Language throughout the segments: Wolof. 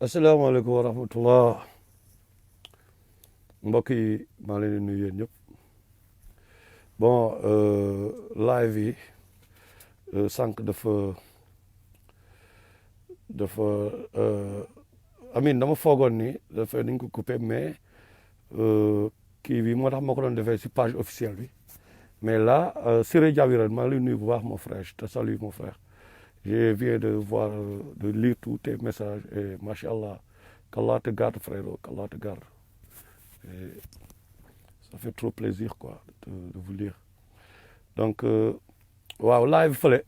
asalaamaaleykum wa rahmatullah mbokk yi maa leen di nuyu yéen ñëpp bon live yi sànq dafa amin dama foogoon ni dafa nañ ko coupé mais kii bi moo tax ma ko doon defee si page officielle bi mais là Siré Diawira maa ngi lay nuyu bu baax mon frère je te salue mon frère. Je viens de voir, de lire tous tes messages et machallah, qu'Allah te garde frérot, qu'Allah te garde. Et ça fait trop plaisir quoi de vous lire. Donc, waaw live fële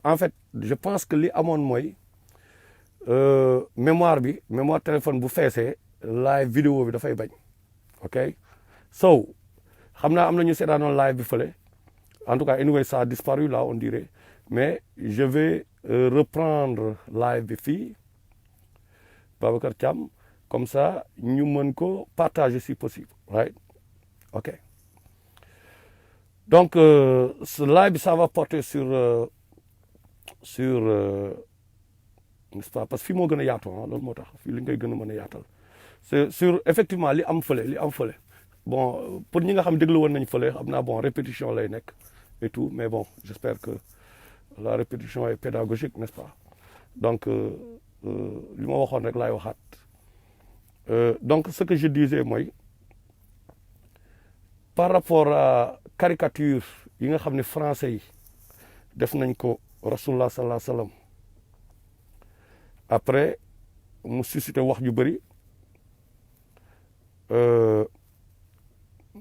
en fait je pense que li amoon mooy mémoire téléphone bu feesee live vidéo bi dafay bañ ok so xam naa am na ñu seetaanoon live bi fële en tout cas anyway ça a disparu là on dirait mais je vais reprendre live bi fii Babacar Thiam comme ça ñu mën ko partager si possible right ok donc ce live bi ça va porter sur n'est-ce pas parce que fii moo gën a yaatu loolu moo tax fii li ngay gën a mën a yaatal c'est sur effectivement li am fële bon pour ñi nga xam déglu woon nañ fële xam naa bon répétition lay nekk et tout mais bon j'espère que la répétition est pédagogique n'est-ce pas donc li ma waxoon rek laay waxaat donc ce que je disais mooy par rapport à caricature yi nga xam ne français yi def nañ ko Rassoulilah sallallahu alayhi wa sallam après mu suscité wax ju bëri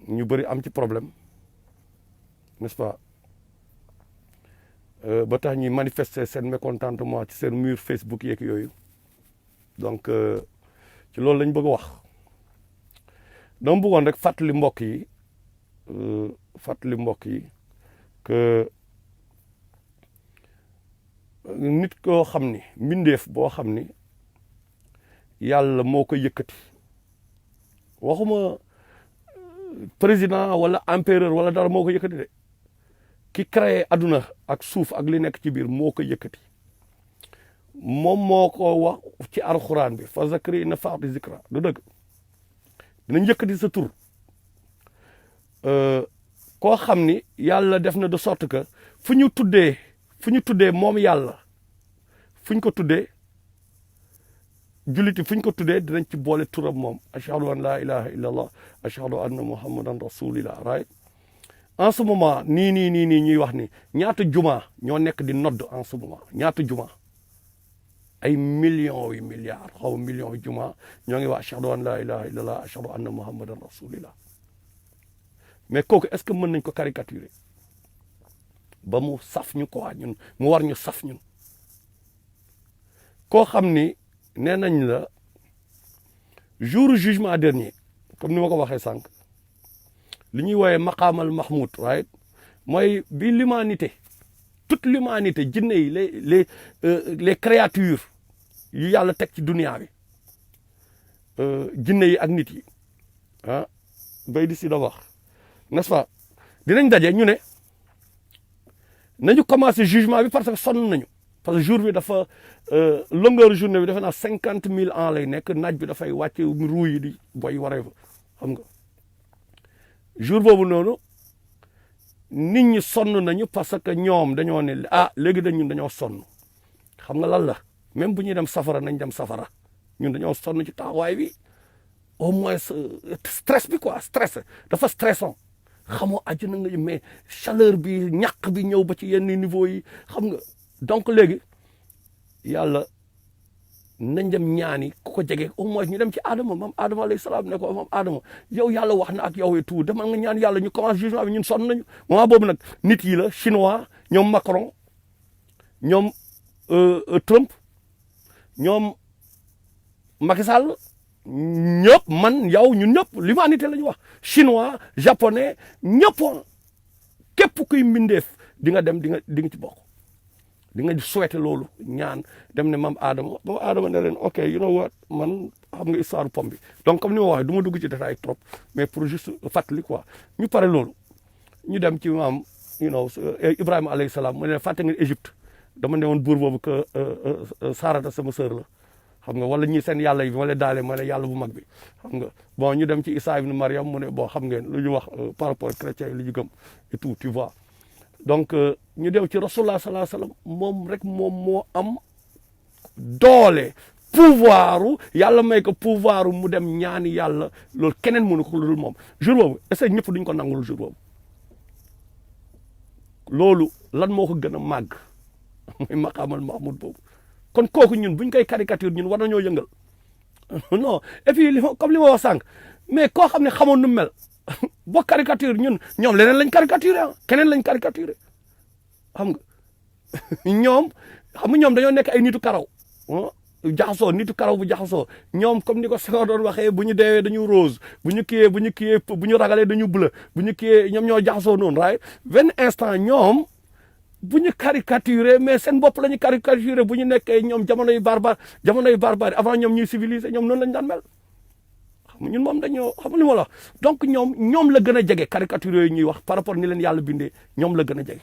ñu bëri am ci problème n'est-ce pas ba tax ñuy manifester seen mécontentement ci seen mur Facebook yeeg yooyu donc ci loolu lañ bëgg a wax dama bëggoon rek fàttali mbokk yi que nit koo xam ni mbindeef boo xam ni yàlla moo ko yëkkati waxuma président wala empereur wala dara moo ko yëkkati de ki créé aduna ak suuf ak li nekk ci biir moo ko yëkkati moom moo ko wax ci alxuraan bi fa zakri in nafa'ati zikra du dëgg dinañ yëkkati sa tur koo xam ni yàlla def na de sorte que fu ñu tuddee moom yàlla fu ñu ko tuddee julliti fu ñu ko tuddee dinañ ci boole turam moom ashhadu an la ilaha illa allah ashhadu anna muhammadan rasulillah right en ce moment nii ñuy wax ni ñaata juma ñoo nekk di nodd en ce moment ñaata juma ay millions yu milliards xaw millions yu juma ñoo ngi wax ashhadu an la ilaha illallah ashhadu anna muhammadan rasulillah mais kooku est-ce que mën nañ ko caricaturer ba mu saf ñu quoi ñun mu war ñu saf ñun koo xam ni nee nañ la jour jugement dernier comme ni ma ko waxee sànq li ñuy woowee maqaamal mahmoud right mooy bi l'humanité toute l'humanité jinne yi les créatures yu yàlla teg ci dunia bi jinne yi ak nit yi bay di si da wax n'est-ce pas dinañ daje ñu ne nañu commencé jugement bi parce que sonn nañu parce que jour bi dafa longueur journée bi dafa naa 50 000 ans lay nekk naaj bi dafay wàcce ruu yi di boy waree xam nga jour boobu noonu nit ñi sonn nañu parce que ñoom dañoo ne léegi ñun dañoo sonn xam nga lan la même bu ñuy dem safara nañ dem safara ñun dañoo sonn ci taxawaay bi au moins stress bi quoi stress dafa stressant xamoo àjjana nga mais chaleur bi ñàq bi ñëw ba ci yenn niveau yi xam nga donc léegi yàlla nañ dem ñaani ku ko jege au moins ñu dem ci Adama maam Adama alayhi salaam ne ko maam Adama yow yàlla wax na ak yow et tout demal nga ñaan yàlla ñu commencé jugement bi ñun sonn nañu moment boobu nag nit yi la chinois ñoom Macron ñoom Trump ñoom Macky Sall ñëpp man yow ñun ñëpp l'humanité la ñu wax chinois japonais ñëpp képp kuy mbindeef di nga dem di nga ci bokk di nga souhaité loolu ñaan dem ne maam Adama ne leen ok you know what man xam nga histoire pomme bi donc comme ni ma waxee du ma dugg ci détail trop mais pour juste fàttali quoi ñu pare loolu ñu dem ci maam Ibrahima alayhi salaam mu ne fàtte nga Égypte dama ne woon buur boobu que Sarata sama sœur la xam nga wala ñi seen yàlla yi wala daale ma ne yàlla bu mag bi xam nga bon ñu dem ci Isa ibn Mariam mu ne bon xam ngeen lu ñu wax par rapport chrétien yi li ñu gëm et tout tu vois donc ñu dem ci Rassoulilah sallallahu alayhi wa sallam moom rek moom moo am doole pouvoiru yàlla may ko pouvoiru mu dem ñaani yàlla loolu keneen mënu ko lu dul moom jour boobu est-ce que ñëpp duñ ko nangul jour boobu loolu lan moo ko gën a màgg muy maqaamal Mahmoud boobu kon kooku ñun buñ koy caricature ñun war nañoo yëngal non et puis comme li ma wax sànq mais koo xam ne xamoon nu mel boo caricature ñun ñoom leneen lañ caricaturé ah keneen lañ caricaturé xam nga ñoom dañoo nekk ay nitu karaw jaxasoo nitu karaw bu jaxasoo ñoom comme ni ko Senghor doon waxee bu ñu deewee dañu rose bu ñu ragalee dañu bleu bu ñu kiyee ñoom ñoo jaxasoo noonu right benn instant ñoom bu ñu caricaturé mais seen bopp la ñu caricaturé bu ñu nekkee ñoom jamonoy barbare avant ñoom ñuy civilisé ñoom noonu lañu daan mel xam ñun moom dañoo xam li ma la wax donc ñoom la gën a jege caricature yooyu ñuy wax par rapport ni leen yàlla bindee ñoom la gën a jege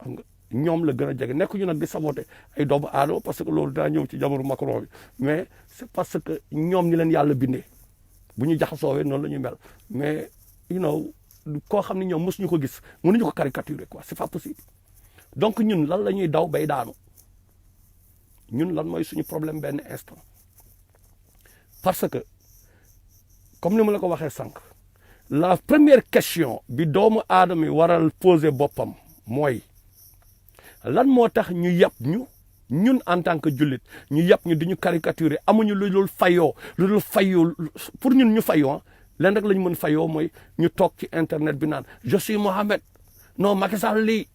xam nga ñoom la gën a jege nekkuñu nag di saboté ay doomu aadama parce que loolu daa ñëw ci jamono Macron bi mais c'est parce que ñoom ni leen yàlla bindee bu ñu jaxasoowee noonu la ñuy mel mais koo xam ne ñoom mosuñu ko gis mënuñu ko caricaturer quoi c'est pas possible donc ñun lan la ñuy daw bay daanu ñun lan mooy suñu problème benn instant parce que comme ni ma la ko waxee sànq la première question bi doomu aadama yi waral poser boppam mooy lan moo tax ñu yàpp ñun en tant que jullit ñu yàpp ñu di ñu caricaturer amuñu lu dul fayoo pour ñun ñu fayoo leen rek la ñu mën fayoo mooy ñu toog ci internet bi naan je suis Mohamed non Macky Sall lii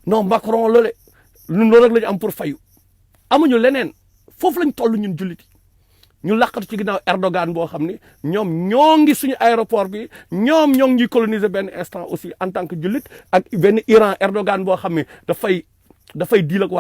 non Macron lole ñun loolu rek la ñu am pour fayu amuñu leneen foofu lañ toll ñun jullit yi ñu làqatu ci ginnaaw Erdogan boo xam ni ñoom ñoo ngi suñu aéroport bi ñoom ñoo ngi ñuy coloniser benn instant aussi en tant que jullit ak benn Iran Erdogan boo xam ne dafay diil ak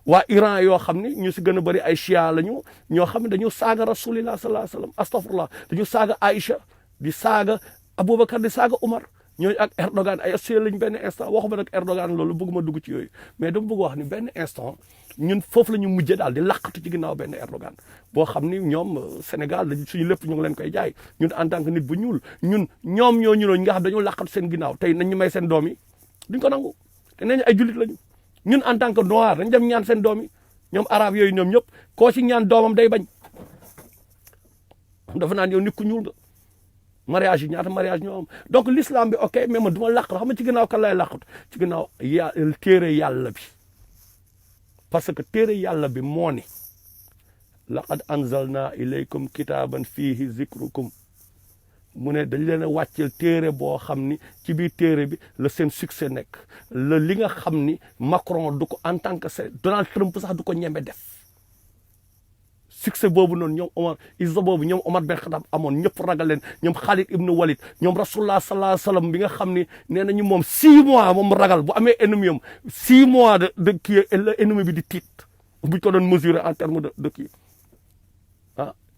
waa Iran yoo xam ne ñu si gën a bëri ay chia lañu ñoo xam ne dañu saaga Rassoulilah sallallahu alayhi wa sallam astafurlah dañu saaga Aïcha di saaga Aboubacar di saaga Umar ñooñu ak Erdogan ay associé lañ benn instant waxuma nag Erdogan loolu bëgguma dugg ci yooyu mais dama bëgg wax ni benn instant ñun foofu la ñu mujjee daal di laqatu ci ginnaaw benn Erdogan boo xam ni ñoom Sénégal dañu suñu lépp ñu ngi leen koy jaay ñun en tant que nit bu ñuul ñoom ñoo ñuuloo ñi nga xam dañoo laqatu seen ginnaaw tey nañ ñu may seen doom yi duñ ko nangu te nee ñu ay jullit lañu ñun en tant que noir dañ dem ñaan seen doom yi ñoom arabe yooyu ñoom ñëpp koo ci ñaan doomam day bañ dafa naan yow nit ku ñuul nga mariage yi ñaata mariage ñoo am donc l'islam bi ok mais man du ma làqatu xam nga ci ginnaaw kan lay làqatu ci ginnaaw téere yàlla bi parce que téere yàlla bi moo ni laqad anzalna ilaykum kitaaban fiihi zikrukum mu ne dañ leen a wàcceel téere boo xam ni ci biir téere bi la seen succès nekk la li nga xam ni Macron du ko en tant que Donald Trump sax du ko ñeme def succès boobu noonu ñoom Omar Ben Khattab amoon ñëpp ragal leen ñoom Khalid ibn Walid ñoom Rasulullah sallallahu alayhi wa sallam bi nga xam ni nee nañu moom 6 mois moom ragal bu amee ennemi am 6 mois de kii la ennemi bi di tiit buñ ko doon mesurer en terme de kii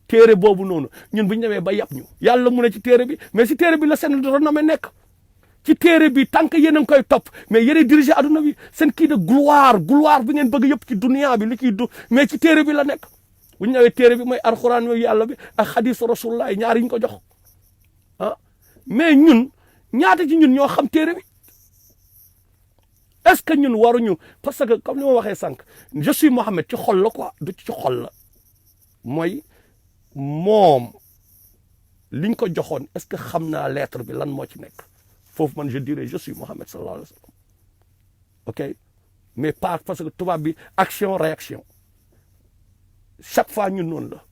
téere boobu noonu ñun bu ñu demee ba yàpp ñu yàlla mu ne ci téere bi mais si téere bi la seen renommée nekk ci téere bi tant que yéen a ngi koy topp mais yéen a dirigé adduna bi seen kii de gloire bi ngeen bëgg yëpp ci dunia bi li ciy mais ci téere bi la nekk bu ñu ñëwee téere bi mooy alxuraan yooyu yàlla bi ak xadis rasulullah ñaar yi ñu ko jox mais ñun ñaata ci ñun ñoo xam téere bi est-ce que ñun waruñu parce que comme ni ma waxee sànq je suis Mohamed ci xol la quoi du ci xol la mooy moom liñ ko joxoon est-ce que xam naa lettre bi lan moo ci nekk foofu man je dirais je suis Mohamed sallallahu alayhi wa sallam ok mais pas parce que tubaab bi action réaction chaque fois ñun noonu la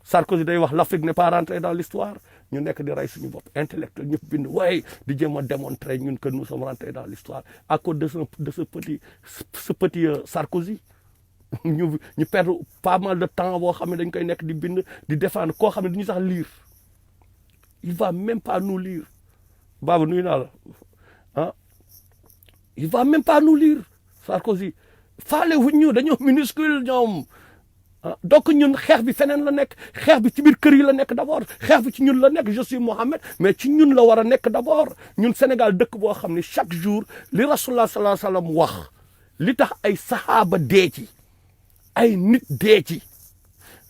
Sarkozy day wax l'Afrique n'est pas rentrée dans l'histoire ñu nekk di rey suñu bopp intellectuel ñëpp bind waaye di jéem a démontrer ñun que nous sommes rentrés dans l'histoire à cause de ce petit Sarkozy ñu perdre pas mal de temps boo xam ne dañ koy nekk di bind di défendre koo xam ne duñu sax lire il va même pas nous lire Baba nuyu naa la il va même pas nous lire Sarkozy faale wuñ ñu dañoo minuscule ñoom donc ñun xeex bi feneen la nekk xeex bi ci biir kër yi la nekk d'abord xeex bi ci ñun la nekk je suis Mohamed mais ci ñun la war a nekk d'abord ñun Sénégal dëkk boo xam ne chaque jour li Rasulullah sallallahu alayhi wa sallam wax li tax ay sahaaba dee ci ay nit dee ci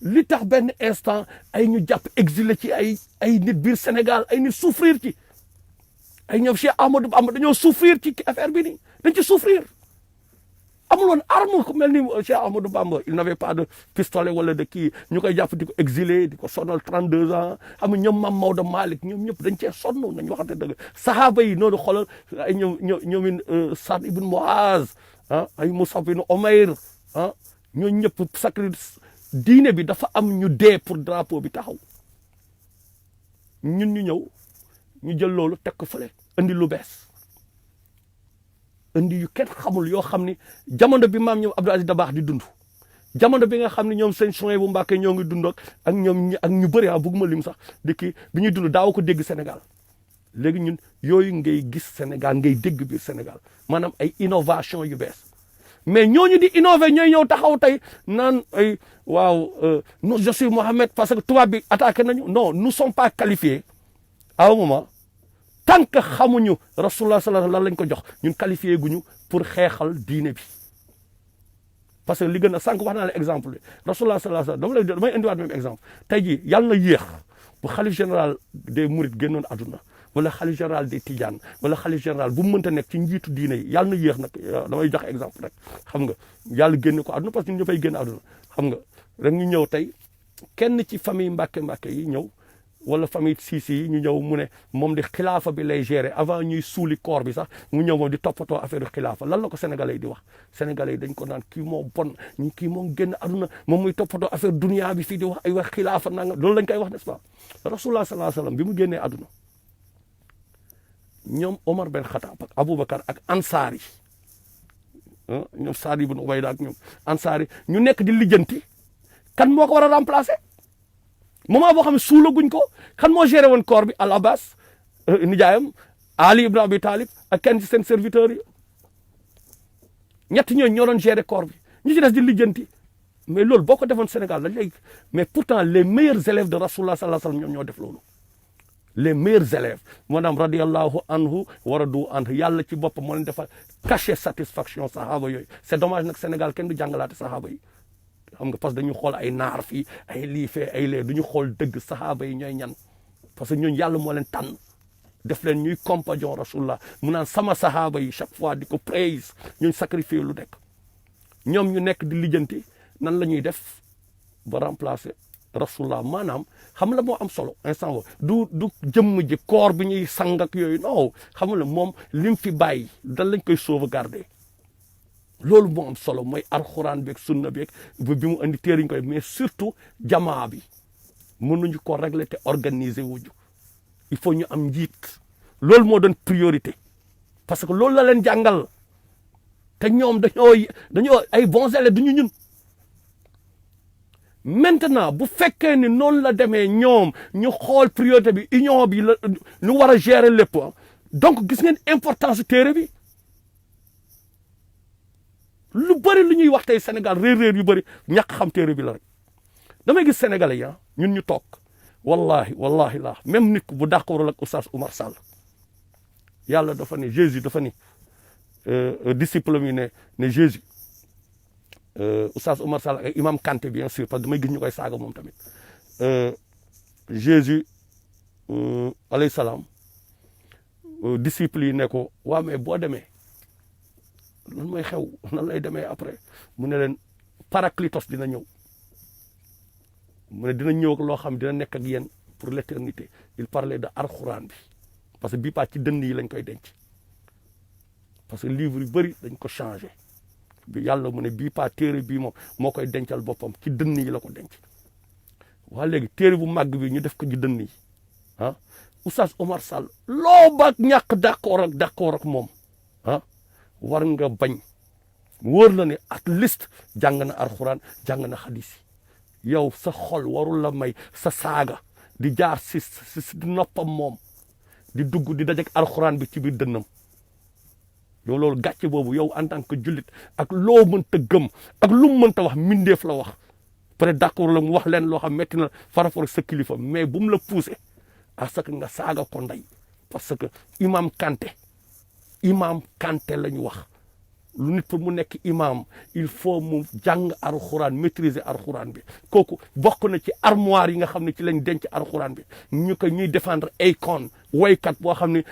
li tax benn instant ay ñu jàpp exilé ci ay nit biir Sénégal ay nit souffrir ci ay ñoom Cheikh Ahmadou Bamba dañoo souffrir ci affaire bi nii dañ ci souffrir amuloon arme ku mel ni Cheikh Ahmadou Bamba il n'avait pas de pistolet wala de kii ñu koy jàpp di ko exilé di ko sonal 32 ans xam nga ñoom Mame Maodo Malick ñoom ñëpp dañ cee sonn nañ waxante dëgg sahaaba yi noonu xoolal ay ñoomin Saad ibn Muaz ay Musab ibn Umayr ñooñu ñëpp sacrifice diine bi dafa am ñu dee pour drapeau bi taxaw ñun ñu ñëw ñu jël loolu teg ko fële andi lu bees indi yu kenn xamul yoo xam ni jamono bi maam ñoom Abdou Aziz Dabakh di dund jamono bi nga xam ne ñoom seen soin bu Mbàkke ñoo ngi dund ak ñoom ak ñu bëri bëgguma lim sax di kii bi ñuy dund daaw ko dégg Sénégal léegi ñun yooyu ngay gis Sénégal ngay dégg biir Sénégal maanaam ay innovation yu bees mais ñooñu di innover ñooy ñëw taxaw tey naan ay waaw je suis Mohamed parce que tubaab bi attaqué nañu non nous sommes pas qualifiés à un moment tant que xamuñu Rassoulilah sallallahu lan lañ ko jox ñun qualifié guñu pour xeexal diine bi parce que li gën a sànq wax naa la exemple bi Rassoulilah sallallahu damay indiwaat même exemple tey jii yàlla na yéex bu xalif général des Mourides génnoon àdduna wala xalif général des Tidiane wala xalif général bu mu mënta nekk ci njiitu diine yi yàlla na yéex nag damay joxe exemple rek xam nga yàlla génne ko àdduna parce que ñun ñëppay génn àdduna xam nga rek ñu ñëw tey kenn ci famille Mbàkke yi ñëw wala famille Sisi yi ñu ñëw mu ne moom di xilaafa bi lay gérer avant ñuy suuli koor bi sax mu ñëw moom di toppatoo affaire xilaafa lan la ko sénégalais yi di wax sénégalais yi dañ ko naan kii moo bon ñi kii moo génn aduna moom muy toppatoo affaire dunia bi fii di wax ay wax xilaafa nanga loolu lañ koy wax n'est-ce pas Rassoulilah sallallahu alayhi wasallam bi mu génnee aduna ñoom Omar Ben Khattab ak Aboubacar ak Ansar yi ñoom Saad ibn Ubayda ak ñoom Ansar yi ñu nekk di lijjanti kan moo ko war a remplacer moment boo xam ne suulaguñ ko kan moo géré woon corps bi Al Abbas nijaayam Ali ibn Abi Talib ak kenn ci seen serviteurs yi ñett ñooñu ñoo doon géré corps bi ñu ci des di lijjanti mais loolu boo ko defoon Sénégal dañ lay mais pourtant les meilleurs élèves de Rassoulilah sallallahu alayhi wasallam ñoom ñoo def loolu les meilleurs élèves maanaam radiyallahu anhu wa radu anhu yàlla ci boppam moo leen defal cacher satisfaction sahaba yooyu c'est dommage nag Sénégal kenn du jàngalaate sahaba yi xam nga parce que dañu xool ay naar fii ay lii fee ay lee du ñu xool dëgg saxaaba yi ñooy ñan parce que ñooñu yàlla moo leen tànn def leen ñuy compagnon Rassoulilah mu naan sama saxaaba yi chaque fois di ko praise ñooñu sacrifier lu nekk ñoom ñu nekk di lijjanti nan la ñuy def ba remplacer Rassoulilah maanaam xam la moo am solo instant du jëmm ji koor bi ñuy sang ak yooyu non xam la moom lim fi bàyyi dan lañ koy sauvegarder loolu moo am solo mooy alxuraan beeg sunna beeg bi mu andi téere ñu koy mais surtout jamaa bi mënuñu ko régler te organiser wuñu il faut ñu am njiit loolu moo doon priorité parce que loolu la leen jàngal te ñoom dañoo ay bons élèves duñu ñun maintenant bu fekkee ni noonu la demee ñoom ñu xool priorité bi union bi la ñu war a gérer lépp donc gis ngeen importance téere bi lu bëri lu ñuy wax tey Sénégal réer yu bëri ñàkk xam téere bi la rek damay gis sénégalais yi ñun ñu toog wallahi la même nit bu d'accord ak oustaz Oumar Sall yàlla dafa ne Jésus dafa ni disciple yi ne Jésus oustaz Oumar Sall ak imam Kanté bien sûr parce que damay gis ñu koy saaga moom tamit Jésus alayhi salaam disciple yi ne ko waa mais boo demee lan mooy xew nan lay demee après mu ne leen paraclitos dina ñëw mu ne dina ñëw ak loo xam dina nekk ak yéen pour l'éternité il parlait de alxuraan bi parce que bii pas ci dënn yi lañ koy denc parce que livre yu bëri dañ ko changé bi yàlla mu ne bii pas téere bii moom moo koy dencal boppam ci dënn yi la ko denc waa léegi téere bu màgg bi ñu def ko ci dënn yi Oustaz Oumar Sall loo ba ñàkk d'accord ak moom war nga bañ wóor la ne at least jàng na alxuraan jàng na xadis yow sa xol warul la may sa saaga di jaar si noppam moom di dugg di dajek alxuraan bi ci biir dënnam yow loolu gàcce boobu yow en tant que jullit ak loo mënta gëm ak lu mu mënta wax mindeef la wax peut-être d'accord la mu wax leen loo xam metti na par rapport ak sa kilifa mais bu mu la poussé à ce que nga saaga ko ndey parce que imam Kanté la ñu wax lu nit pour mu nekk imam il faut mu jàng alxuraan maîtriser alxuraan bi kooku bokk na ci armoire yi nga xam ne ci lañ denc alxuraan bi ñu ko ñuy défendre ay kon woykat boo xam ne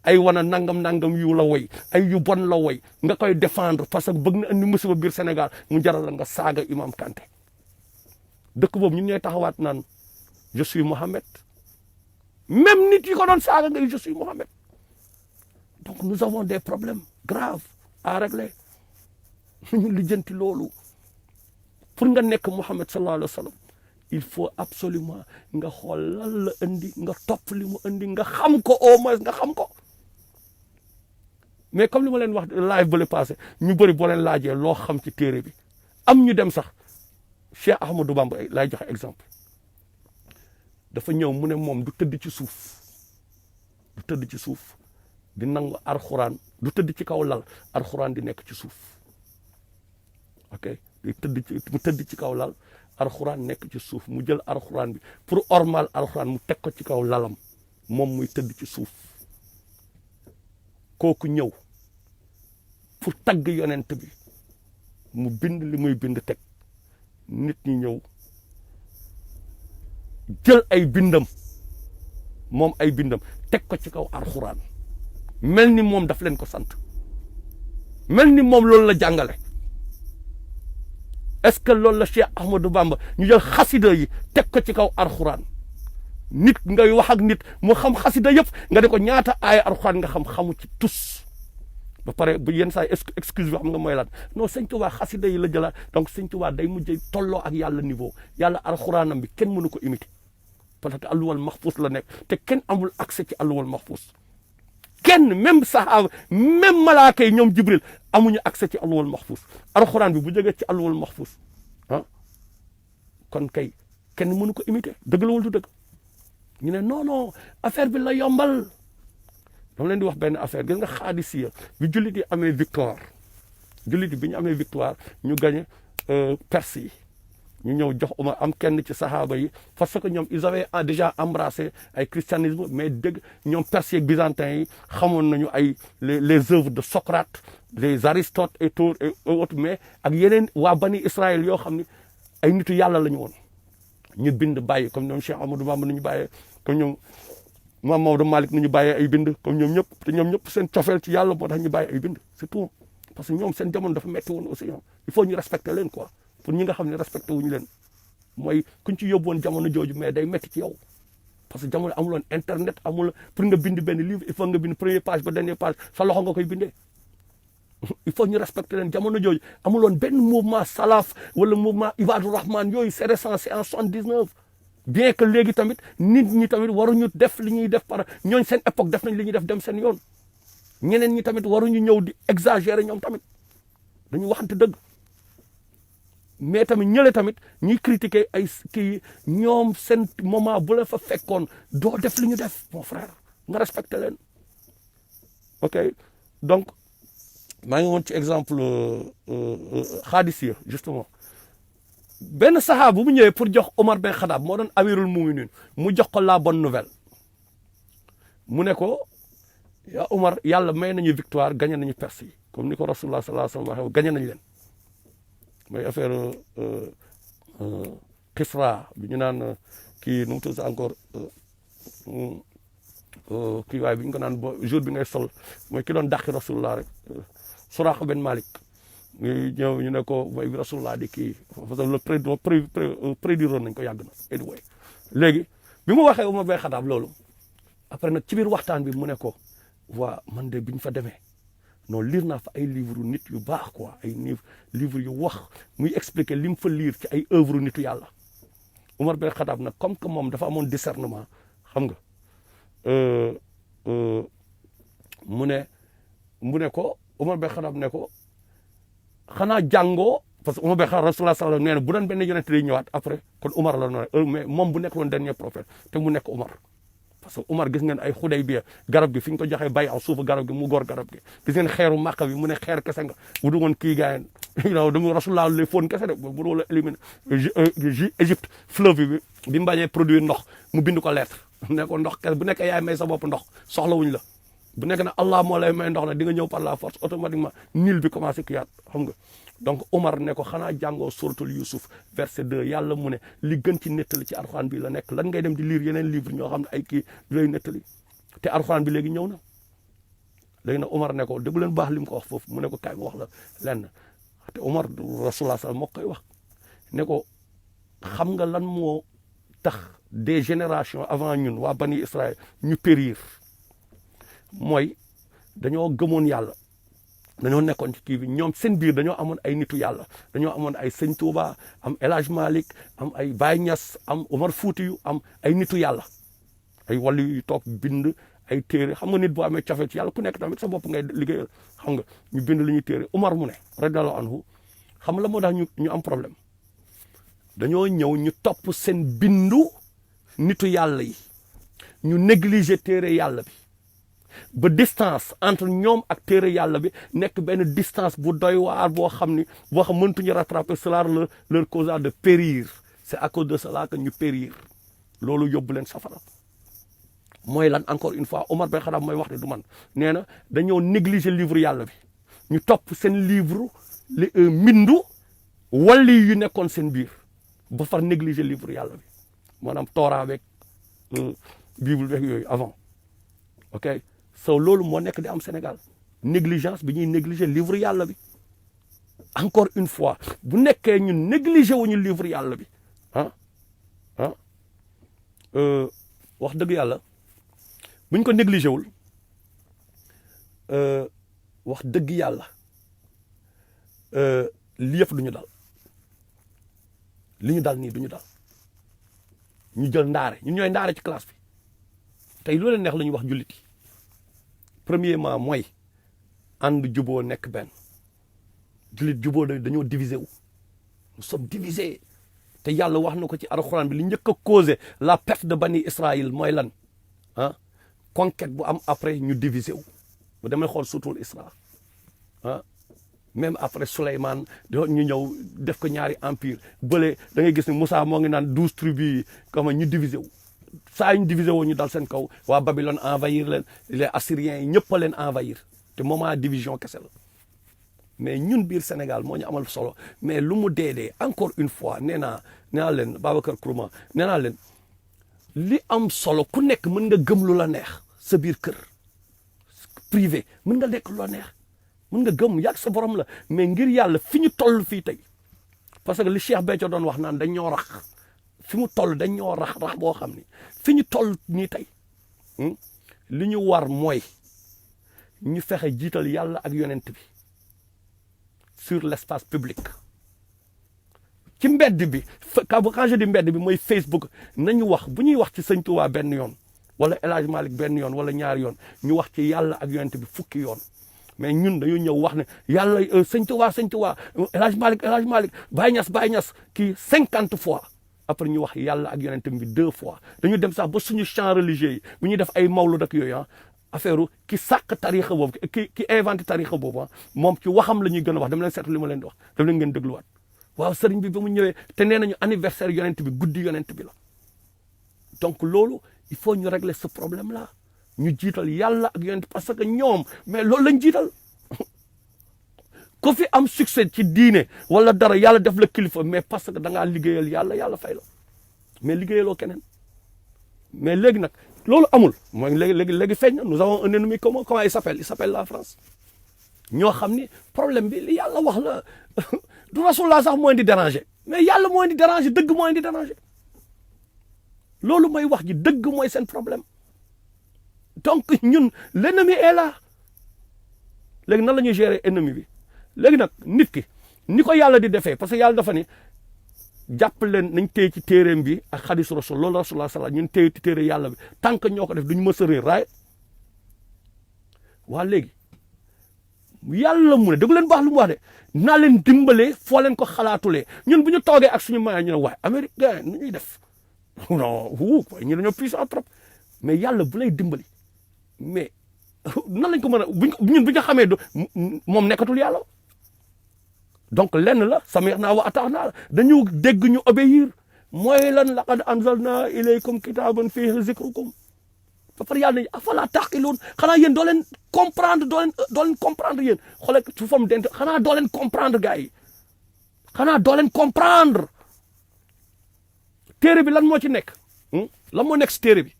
ay wana nangam yu la woy ay yu bon la woy nga koy défendre parce que bëgg na andi musiba biir Sénégal mu jaral la nga saaga imam Kanté dëkk boobu ñun ñooy taxawaat naan je suis Mohamed même nit yi ko doon saaga nga je suis Mohamed donc nous avons des problèmes graves à régler ñu lijjanti loolu pour nga nekk Muhammad sallallahu alayhi wa sallam il faut absolument nga xool lan la indi nga topp li mu indi nga xam ko au moins nga xam ko mais comme li ma leen wax live ba le passé ñu bëri boo leen laajee loo xam ci téere bi am ñu dem sax Cheikh Ahmadou Bamba laay joxe exemple dafa ñëw mu ne moom du tëdd ci suuf di nangu alxuraan du tëdd ci kaw lal alxuraan di nekk ci suuf ok mu tëdd ci kaw lal alxuraan nekk ci suuf mu jël alxuraan bi pour ormal alxuraan mu teg ko ci kaw lalam moom muy tëdd ci suuf kooku ñëw pour tagg yonent bi mu bind li muy bind teg nit ñi ñëw jël ay bindam moom ay bindam teg ko ci kaw alxuraan mel ni moom daf leen ko sant mel ni moom loolu la jàngale est-ce que loolu la Cheikh Ahmadou Bamba ñu jël xasida yi teg ko ci kaw alxuraan nit ngay wax ak nit mu xam xasida yëpp nga ne ko ñaata aaya alxuraan nga xamu ci tus ba pare bu yenn saa excuse bi xam nga mooy lan non sëñ Tuubaa xasida yi la jëlaat donc sëñ Tuubaa day mujj tolloo ak yàlla niveau yàlla alxuraanam bi kenn mënu ko imiter parce que alluwal maxfuus la nekk te kenn amul accès ci alluwal maxfuus kenn même sahaaba même malaaka yi ñoom Jibril amuñu accès ci alluwal maxfuus alxuraan bi bu jógee ci alluwal maxfuus kon kay kenn mënu ko imiter dëgg la wala du dëgg ñu ne non affaire bi la yombal dama leen di wax benn affaire gis nga xaadisiya bi jullit yi amee victoire jullit yi bi ñu amee victoire ñu gagné Perse yi ñu ñëw jox Omar am kenn ci sahaaba yi parce que ñoom ils avaient déjà embrassé ay christianisme mais dëgg ñoom Perse ak byzantin yi xamoon nañu ay les œuvres de Socrate les Aristote et tout et autres mais ak yeneen waa bani Israël yoo xam ni ay nitu yàlla la ñu woon ñu bind bàyyi comme ñoom Cheikh Amadou Bamba nu ñu bàyyee comme ñoom Maam Maodo Malick nu ñu bàyyee ay bind comme ñoom ñëpp te ñoom ñëpp seen cofeel ci yàlla moo tax ñu bàyyi ay bind c'est tout parce que ñoom seen jamono dafa metti woon aussi il faut ñu respecter leen quoi pour ñi nga xam ne respecté wuñu leen mooy kuñ ci yóbbu woon jamono jooju mais day metti ci yow parce que jamono amuloon internet amul pour nga bind benn livre il faut nga bind première page ba dernière page sa loxo nga koy bindee il faut ñu respecter leen jamono jooju amuloon benn mouvement salaf wala mouvement Ibadur Rahman yooyu c'est récent c'est en 79 bien que léegi tamit nit ñi tamit waruñu def li ñuy def par ñooñ seen époque def nañ li ñuy def dem seen yoon ñeneen ñi tamit waruñu ñëw di exagérer ñoom tamit dañu waxante dëgg mais tamit ñële tamit ñuy critiquer ay kii ñoom seen moment bu la fa fekkoon doo def li ñu def mon frère nga respecté leen ok donc maa ngi woon ci exemple xaadisiya justement benn saxaaba bu mu ñëwee pour jox Omar ben Khattab moo doon amirul muminin mu jox ko la bonne nouvelle mu ne ko yaa Omar yàlla may nañu victoire gagné nañu Perse yi comme ni ko Rassoulilah sallallahu alayhi wa sallam waxee gagné nañu leen mooy affaire Kisra bi ñu naan kii nu mu tudd encore kii waaye bi ñu ko naan ba jour bi ngay sol mooy ki doon dàqi Rassoulilah rek Suraaqa ben Malik ñëw ñu ne ko mooy bi Rassoulilah di kii parce que le prédire nañ ko yàgg na anyway léegi bi mu waxee Omar ben Khattab loolu après nag ci biir waxtaan bi mu ne ko waa man de bi ñu fa demee non lire naa fa ay livre nit yu baax quoi ay livre yu wax muy expliquer li mu fa lire ci ay œuvre nitu yàlla Omar ben Khattab nag comme que moom dafa amoon discernement xam nga mu ne ko Omar ben Khattab ne ko xanaa jàngoo parce que Omar ben Khattab Rasulullah sallallahu alayhi wa sallam nee na bu doon benn yonent day ñëwaat après kon Omar la noonu mais moom bu nekk woon dernier prophète te mu nekk Omar parce que Omar gis ngeen ay Xudaybiya garab gi fi ñu ko joxee bay aw suufu garab gi mu gor garab gi gis ngeen xeeru Màkka bi mu ne xeer kese nga bu du woon kii gaayen dama Rasulullah lay foon kese de bu du la éliminer Égypte fleuve bi mu bañee produire ndox mu bind ko lettre ne ko ndox kese bu nekkee yaay may sa bopp ndox soxlawuñ la bu nekk na Allah moo lay may ndox nag di nga ñëw par la force automatiquement nil bi commencé kiyaat xam nga donc Omar ne ko xanaa jàngoo suratul Yusuf verset 2 yàlla mu ne li gën ci nettali ci alxuraan bi la nekk lan ngay dem di lire yeneen livre ñoo xam ne ay kii lay nettali te alxuraan bi léegi ñëw na léegi nag Omar ne ko déglu leen baax li mu ko wax foofu mu ne ko kaay ma wax la lenn te Omar Rassoulilah sal moo koy wax ne ko xam nga lan moo tax des générations avant ñun waa bani Israël ñu périr mooy dañoo gëmoon yàlla dañoo nekkoon ci kii bi ñoom seen biir dañoo amoon ay nitu yàlla dañoo amoon ay Sëñ Tuuba am El Hadj Malick am ay Baye Niass am Omar Foutiyou am ay nitu yàlla ay wàllu yu toog bind ay téere xam nga nit boo amee cofeel ci yàlla ku nekk tamit sa bopp ngay liggéeyal xam nga ñu bind li ñuy téere Omar mu ne radiyallahu anhu xam la moo tax ñu am problème dañoo ñëw ñu topp seen bindu nitu yàlla yi ñu négliger téere yàlla bi ba distance entre ñoom ak téere yàlla bi nekk benn distance bu doy waar boo xam mëntuñu rattraper cela leur causa de périr c'est à cause de cela que ñu périr loolu yóbbu leen safara mooy lan encore une fois Omar Ben Khattab mooy wax de du man nee na dañoo négliger livre yàlla bi ñu topp seen livre mbindu walli yu nekkoon seen biir ba far négliger livre yàlla bi maanaam Torah avec Bible beeg yooyu avant ok so loolu moo nekk di am Sénégal négligence bi ñuy négliger livre yàlla bi encore une fois bu nekkee ñun négliger wuñu livre yàlla bi wax dëgg yàlla buñ ko négliger wul wax dëgg yàlla li yëpp duñu dal li ñu dal nii duñu dal ñu jël ndaare ñun ñooy ndaare ci classe bi tey lu leen neex la ñuy wax jullit yi premièrement mooy ànd juboo nekk benn jullit juboo dañoo diviser wu nous sommes divisés te yàlla wax na ko ci alxuraan bi li njëkk a causé la perte de bani Israël mooy lan conquête bu am après ñu diviser wu bu demee xool suutul Isra même après Souleymane ñu ñëw def ko ñaari empire bële da ngay gis ne Moussa moo ngi naan 12 tribus yi comme ñu diviser wu saa ñu diviser woo ñu dal seen kaw waa Babylone envahir leen les Assyriens yi ñëpp a leen envahir te moment division kese la mais ñun biir Sénégal moo ñu amal solo mais lu mu dee encore une fois nee naa leen Babacar Kourouma nee naa leen li am solo ku nekk mën nga gëm lu la neex sa biir kër privé mën nga nekk lu la neex mën nga gëm yàgg sa borom la mais ngir yàlla fi ñu toll fii tey parce que li Cheikh Béthio doon wax naan dañ ñoo rax fi mu toll dañ ñoo rax boo xam ni fi ñu toll nii tey li ñu war mooy ñu fexe jiital yàlla ak yonent bi sur l'espace public ci mbedd bi quand je dis mbedd bi mooy Facebook nañu wax bu ñuy wax ci Sëñ Tuubaa benn yoon wala El Hadj Malick benn yoon wala ñaari yoon ñu wax ci yàlla ak yonent bi fukki yoon mais ñun dañoo ñëw wax ne yàlla Sëñ Tuubaa El Hadj Malick Baye Niass kii 50 fois après ñu wax yàlla ak yonent bi 2 fois dañu dem sax ba suñu chant religieux yi bu ñuy def ay mawlud ak yooyu affaire ki sàq tarixa boobu ki inventé tarixa boobu moom ci waxam la ñuy gën a wax dama leen seetlu li ma leen di wax dama leen ngeen dégluwaat waaw sëriñ bi ba mu ñëwee te nee nañu anniversaire yonent bi guddi yonent bi la donc loolu il faut ñu régler ce problème là ñu jiital yàlla ak yonent parce que ñoom mais loolu lañ jiital ko fi am succès ci diine wala dara yàlla def la kilifa mais parce que da ngaa liggéeyal yàlla fay la mais liggéeyaloo keneen mais léegi nag loolu amul mooy léegi feeñ na nous avons un ennemi comment il s'appelle la France ñoo xam ni problème bi li yàlla wax la du Rassoulilah sax moo leen di déranger mais yàlla moo leen di déranger dëgg moo leen di déranger loolu mooy wax ji dëgg mooy seen problème donc ñun l'ennemi est là léegi nan la ñuy gérer ennemi bi léegi nag nit ki ni ko yàlla di defee parce que yàlla dafa ni jàpp leen nañ téye ci téeréem bi ak xadisu rasul loolu Rassoulilah sala ñun téye ci téere yàlla bi tant que ñoo ko def duñu mës a réer raay waa léegi yàlla mu ne dégg leen baax lu mu wax de naa leen dimbalee foo leen ko xalaatulee ñun bu ñu toogee ak suñu moyen ñu ne waaye américain nu ñuy def non ñi dañoo puissant trop mais yàlla bu lay dimbali mais nan lañ ko mën a ñun bu ñu xamee moom nekkatul yàlla donc lenn la sami'na wa ata'na dañu dégg ñu obéir mooy lan laqad anzalna ilaykum kitaban fihi zikrukum ba pare yàlla nañu afala taqiloon xanaa yéen doo leen comprendre doo leen comprendre yéen xoolal su forme dent xanaa doo leen comprendre gars yi xanaa doo leen comprendre téere bi lan moo ci nekk lan moo nekk si téere bi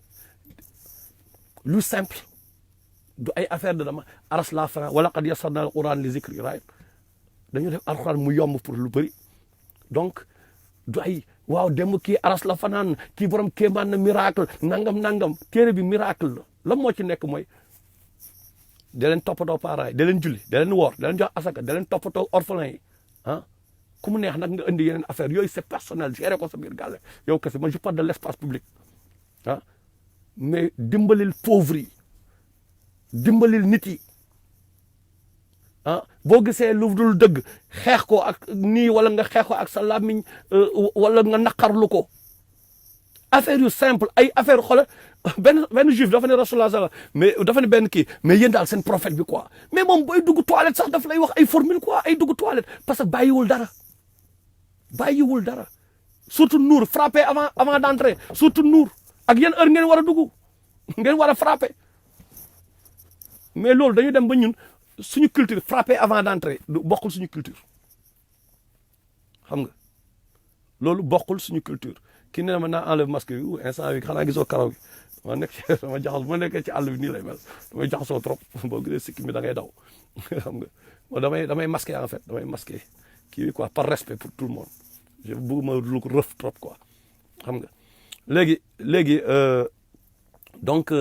lu simple du ay affaire de dama aras la fana wala qad yassarna al quran li zikri right dañu def alquran mu yomb pour lu bëri donc du ay waaw dem kii aras la fanaan kii borom kéemaan na miracle nangam téere bi miracle la lan moo ci nekk mooy da leen toppatoo parents yi da leen julli da leen woor da leen jox asaka da leen toppatoo orphelin yi ku mu neex nag nga indi yeneen affaire yooyu c'est personnel géré ko sa biir gàlle yow kese man je parle de l'espace public mais dimbalil pauvre yi dimbalil nit yi boo gisee lu dul dëgg xeex ko ak nii wala nga xeex ko ak sa làmmiñ wala nga naqarlu ko affaire yu simple ay affaire xoolal benn juif dafa ne Rassoulilah sala mais dafa ne benn kii mais yéen daal seen prophète bi quoi mais moom booy dugg toilette sax daf lay wax ay formule quoi ay dugg toilette parce que bàyyiwul dara surtout nuur frapper avant d'entrer surtout nuur ak yan heure ngeen war a dugg ngeen war a frapper mais loolu dañu dem ba ñun suñu culture frapper avant d'entrer bokkul suñu culture xam nga loolu bokkul suñu culture ki ne ma naa enlève masque bi instant bi xanaa gisoo karaw gi ma nekk sama jaxas ma nekkee ci àll bi nii lay mel damay jaxasoo trop boo gisee sikki mi da ngay daw xam nga bon damay masqué en fait damay masqué kii quoi par respect pour tout le monde je bëgguma lu ko rëf trop quoi xam nga léegi donc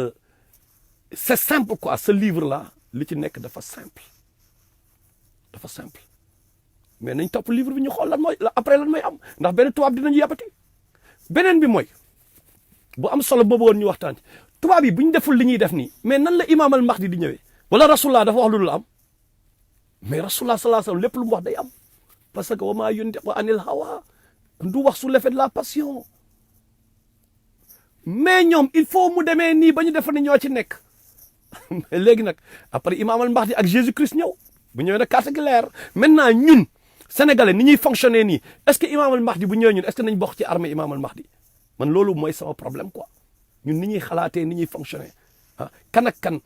c'est simple quoi ce livre là li ci nekk dafa simple mais nañ topp livre bi ñu xool lan mooy après lan mooy am ndax benn tubaab dinañu yabati beneen bi mooy bu am solo boobu woon ñu waxtaan tubaab yi bu ñu deful li ñuy def nii mais nan la imaam al mahdi di ñëwee wala Rassoulilah dafa wax lu dul am mais Rassoulilah sallallahu alayhi wasallam lépp lu mu wax day am parce que wa maa yantiqu anil hawa du wax sous l'effet de la passion mais ñoom il faut mu demee nii ba ñu def ne ñoo ci nekk mais léegi nag après imaam al mahdi ak Jésus Christ ñëw bu ñëwee nag carte gi leer maintenant ñun sénégalais ni ñuy fonctionner nii est-ce que imaam al mahdi bu ñëwee ñun est-ce que nañ bokk ci armée imaam al mahdi man loolu mooy sama problème quoi ñun ni ñuy xalaatee ni ñuy fonctionner kan ak kan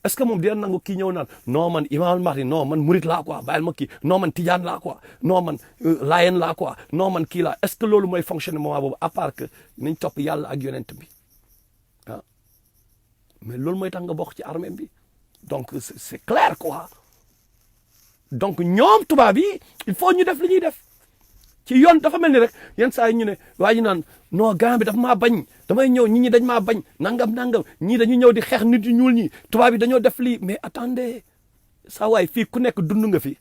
est-ce que moom dina nangu kii ñëw naan non man imaam al mahdi non man murit laa quoi bàyyil ma kii non man tijaan laa quoi non man layen laa quoi non man kii laa est-ce que loolu mooy fonctionner moment boobu à part que nañ topp yàlla ak yonent bi mais loolu mooy tax nga bokk ci armée bi donc c'est clair quoi donc ñoom tubaab yi il faut ñu def li ñuy def ci yoon dafa mel ni rek yenn saa yi ñu ne waa ji naan non gars bi dafa maa bañ damay ñëw nit ñi dañ maa bañ nangam ñii dañu ñëw di xeex nit yu ñuul ñi tubaab yi dañoo def lii mais attendez saa waay fii ku nekk dund nga fi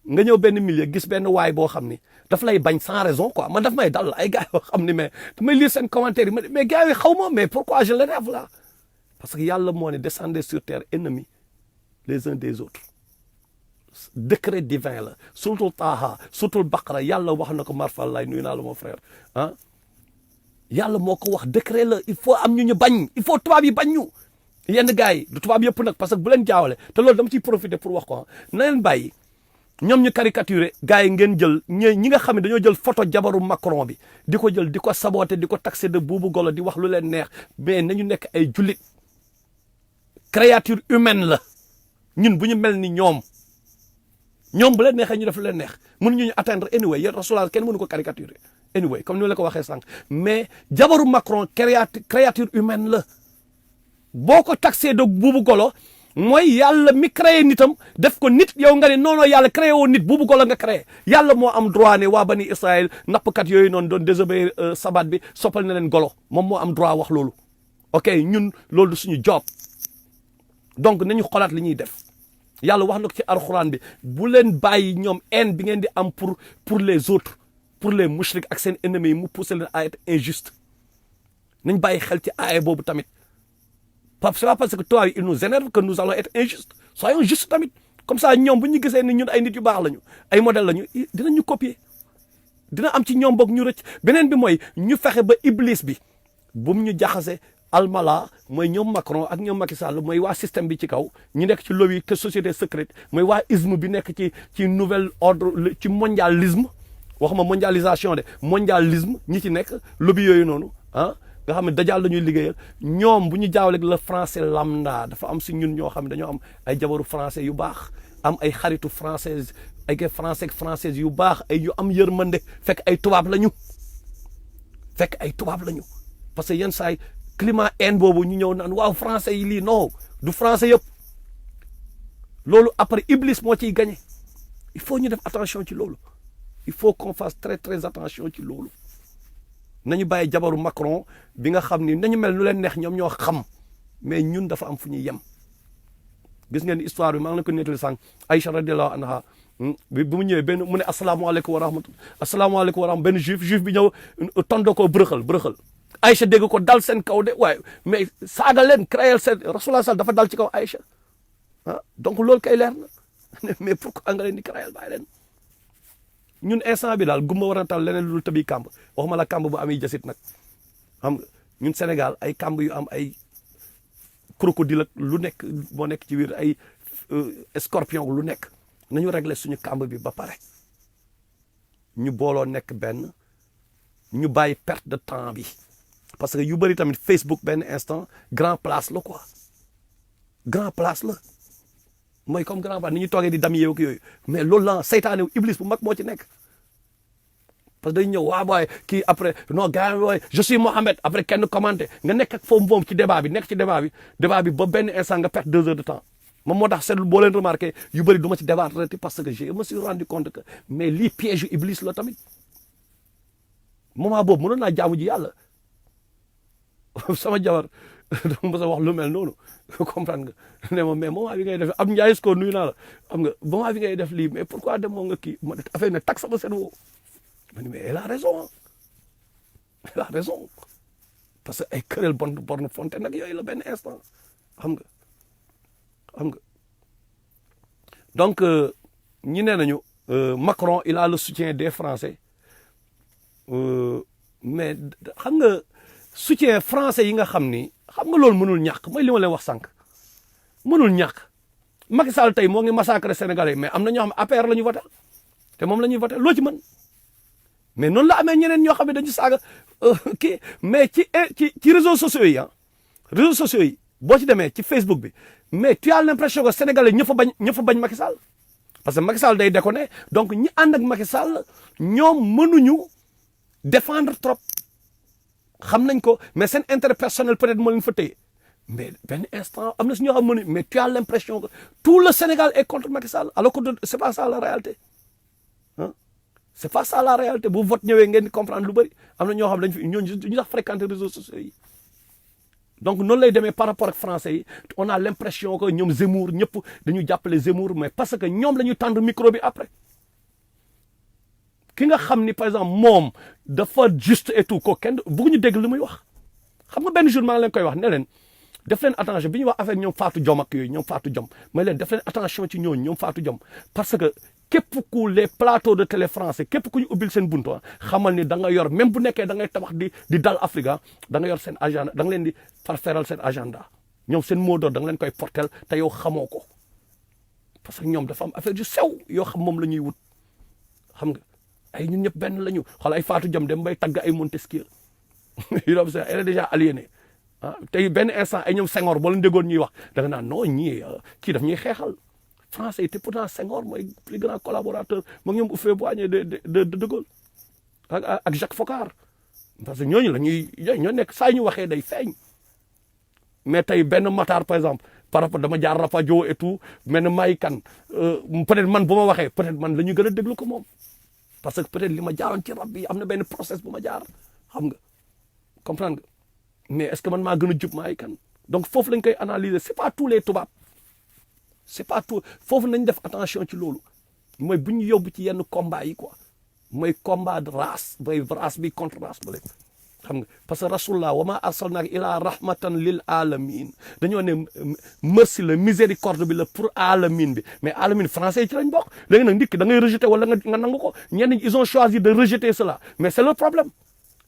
nga ñëw benn milieu gis benn waay boo xam ni daf lay bañ sans raison quoi man daf may dal ay gars yoo xam ni mais damay lire seen commentaire yi mais gars yi xaw ma mais pourquoi je l'énerve là parce que yàlla moo ne descendez sur terre ennemis les uns des autres décret divin la surtout Taha surtout Baqara yàlla wax na ko marfal lay nuyu naa la mon frère yàlla moo ko wax décret la il faut am ñu bañ il faut tubaab yi bañ ñu yenn gars yi du tubaab yëpp nag parce que bu leen jaawale te loolu dama ciy profiter pour wax ko na leen bàyyi ñoom ñu caricaturer gars yi ngeen jël ñi nga xam ne dañoo jël photo jabaru Macron bi di ko jël di ko saboter di ko taxer de buubu golo di wax lu leen neex mais nañu nekk ay jullit créature humaine la ñun bu ñu mel ni ñoom bu leen neexee ñu def lu leen neex mënuñu ñu atteindre anyway yéen Rassoulilah kenn mënu ko caricaturer anyway comme ni la ko waxee sànq mais jabaru Macron créature humaine la boo ko taxé de buubu golo mooy yàlla mi créé nitam def ko nit yow nga ne non yàlla créé woo nit buubu golo nga créé yàlla moo am droit ne waa bani Israël nappkat yooyu noonu doon désobéir sabat bi soppal na leen golo moom moo am droit wax loolu ok ñun loolu du suñu job donc nañu xolaat li ñuy def yàlla wax na ko ci alxuraan bi bu leen bàyyi ñoom haine bi ngeen di am pour les autres pour les mushrik ak seen ennemis yi mu pousser leen à être injuste nañ bàyyi xel ci aaya boobu tamit c'est pas parce que toi il nous énerve que nous allons être injustes soyons justes tamit comme ça ñoom bu ñu gisee ni ñun ay nit yu baax lañu ay modèle lañu dinañu copier dina am ci ñoom boog ñu rëcc beneen bi mooy ñu fexe ba iblis bi bu mu ñu jaxase almala mooy ñoom Macron ak ñoom Macky Sall mooy waa système bi ci kaw ñu nekk ci lobby te société secrète mooy waa isme bi nekk ci nouvel ordre ci mondialisme waxuma mondialisation de mondialisme ñi ci nekk lobby yooyu noonu nga xam ne dajaal la ñuy liggéeyal ñoom bu ñu jaawleeg le français lambda dafa am si ñun ñoo xam ne dañoo am ay jabaru français yu baax am ay xaritu française ay française yu baax ay yu am yërmande fekk ay tubaab lañu parce que yenn saay climat haine boobu ñu ñëw naan waaw français yi lii non du français yëpp loolu après Iblis moo ciy gagné il faut ñu def attention ci loolu il faut qu'on fasse très très attention ci loolu nañu bàyyi jabaru Macron bi nga xam ni nañu mel nu leen neex ñoom ñoo xam mais ñun dafa am fu ñuy yem gis ngeen histoire bi maa ngi leen ko nettali sànq Aïcha radiyallahu anha bi mu ñëwee benn mu ne asalaamaaleykum wa rahmatullah asalaamaaleykum wa rahmatullah benn juif bi ñëw tondo ko bërëxal Aïcha dégg ko dal seen kaw de waaye mais saaga leen créer seen Rassoulilah sal dafa dal ci kaw Aïcha donc loolu kay leer na mais pourquoi nga leen di créer bàyyi leen ñun instant bi daal gumba war na tal leneen lu tëbi kàmb waxuma la kàmb bu amee jasit nag xam nga ñun Sénégal ay kàmb yu am ay crocodile ak lu nekk moo nekk ci biir ay scorpion lu nekk nañu régler suñu kàmb bi ba pare ñu booloo nekk benn ñu bàyyi perte de temps bi parce que yu bëri tamit Facebook benn instant grand place la quoi grand place la mooy comme grand place ni ñu toogee di dam yeewu ak yooyu mais loolu la seytaane iblis bu mag moo ci nekk parce que day ñëw waa booy kii après non gars yi je suis Mohamed après kenn commenté nga nekk ak foofu moom ci débat bi nekk ci débat bi ba benn instant nga perte 2 heures de temps moom moo tax seetlu boo leen remarqué yu bëri du ma ci débattre parce que je me suis rendu compte que mais lii piège yu iblis la tamit moment boobu mënoon naa jaamu ji yàlla sama jabar dama mos a wax lu mel noonu comprendre nga ne ma mais moment bi ngay def am njaayis ko nuyu naa la xam nga moment bi ngay def lii mais pourquoi demoo nga kii ma affaire ne tak sama cerveau ma ni mais elle a raison parce que ay kërel borne fontaine nag yooyu la benn instant xam nga donc ñi nee nañu Macron il a le soutien des Français mais xam nga soutien français yi nga xam ni xam nga loolu mënul ñàkk mooy li ma leen wax sànq mënul ñàkk Macky Sall tey moo ngi massacre Sénégalais mais am na ñoo xam ne APR la ñu voté te moom la ñuy voté loo ci mën mais noonu la amee ñeneen ñoo xam ne dañu saaga kii mais ci réseaux sociaux yi réseaux sociaux yi boo ci demee ci Facebook bi mais tu as l'impression que Sénégalais ñëpp a bañ Macky Sall parce que Macky Sall day déconné donc ñi ànd ak Macky Sall ñoom mënuñu défendre trop xam nañ ko mais seen intérêt personnel peut-être moo leen fa téye mais benn instant am na si ñoo xam ne mais tu as l'impression que tout le Sénégal est contre Macky Sall alors que c'est pas ça la réalité c'est pas ça la réalité bu vote ñëwee ngeen di comprendre lu bëri am na ñoo xam dañ fi ñooñu ñu sax fréquenter réseaux sociaux yi donc noonu lay demee par rapport ak français yi on a l'impression que ñoom Zemmour ñëpp dañu jàppale Zemmour mais parce que ñoom la ñuy tendre micro bi après ki nga xam ni par exemple moom dafa juste et tout ko kenn bëgguñu dégg li muy wax xam nga benn jour maa ngi leen koy wax ne leen def leen attention bi ñuy wax affaire ñoom Fatou Diom ak yooyu ñoom Fatou Diom may leen def leen attention ci ñooñu ñoom Fatou Diom parce que képp ku les plateaux de télé français képp ku ñu ubbil seen buntu xamal ni da nga yor même bu nekkee da ngay tabax di dal Afrique da nga yor seen agenda da nga leen di farferal seen agenda ñoom seen mot d'ordre da nga leen koy portel te yow xamoo ko parce que ñoom dafa am affaire yu sew yoo xam moom la ñuy wut xam nga ay ñun ñëpp benn la ñu xool ay Fatou Diom dem bay tagg ay Montesquieu yu doon sax elle est déjà aliénée tey benn instant ay ñoom Senghor boo leen déggoon ñuy wax da nga naan non ñii kii daf ñuy xeexal français yi te pourtant Senghor mooy plus grand collaborateur moom ñoom Houphouët-Boigny de Gaulle ak Jacques Foccart parce que ñooñu la ñoo nekk saa ñu waxee day feeñ mais tey benn Matar par exemple par rapport dama jaar Rapadio et tout mais ne may kan peut-être man bu ma waxee peut-être man la ñu gën a déglu ko moom parce que peut-être li ma jaaroon ci rab bi am na benn process bu ma jaar xam nga comprendre nga mais est-ce que man maa gën a jub may kan donc foofu lañ koy analyser c'est pas tous les tubaab c'est pas tout foofu nañ def attention ci loolu mooy bu ñu yóbbu ci yenn combat yi quoi mooy combat de race mooy race bi contre race ba lépp xam nga parce que Rassoulilah wa ma arsalnaaka illa rahmatan lil alamin dañoo ne merci la miséricorde bi la pour alamin bi mais alamin français yi ci lañ bokk léegi nag nit ki da ngay rejeter wala nga nangu ko ñenn ñi ils ont choisi de rejeter cela mais c'est le problème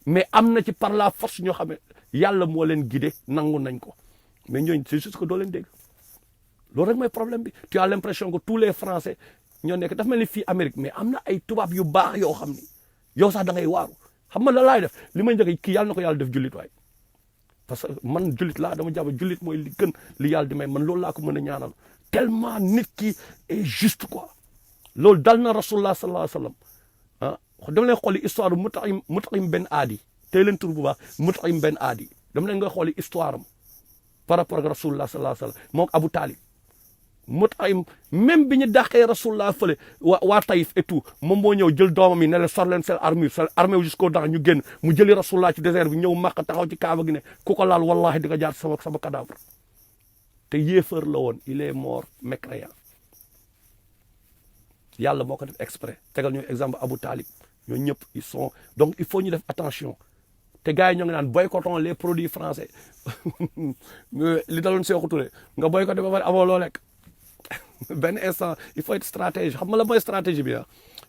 mais am na ci par la force ñoo xam ne yàlla moo leen guidé nangu nañ ko mais ñooñu c'est juste que doo leen dégg loolu rek mooy problème bi tu as l'impression que tous les français ñoo nekk dafa mel ni fii Amérique mais am na ay tubaab yu baax yoo xam ni yow sax da ngay waaru xam nga la laay def li may njëkk kii yàlla na ko yàlla def jullit waay parce que man jullit laa dama jàpp jullit mooy li gën li yàlla di may man loolu laa ko mën a ñaanal tellement nit ki est juste quoi loolu dal na rasulullah sallallahu alayhi wa sallam ah dama leen xooli histoire Mut'im Ben Adi tey leen tur bu baax Mut'im Ben Adi dama leen nga xooli histoire am par rapport ak rasulullah sallallahu alayhi wa sallam moom Abu Talib Mut'im même bi ñu dàqee rasulullah fële waa Taïf et tout moom moo ñëw jël doomam yi ne leen sor leen seen armure jusqu'au dents ñu génn mu jëli rasulullah ci désert bi ñëw Makka taxaw ci kaaba gi ne ku ko laal wallahi di nga jaar sama cadavre te yéefar la woon il est mort mécréant yàlla moo ko def exprès tegal ñu exemple Abu Talib ñoo ñëpp ils sont donc il faut ñu def attention te gars yi ñoo ngi naan boycottons les produits français li daloon Sékou Touré nga boycotté ba pare amoo loo lekk benn instant il faut être stratégie xam nga la mooy stratégie bi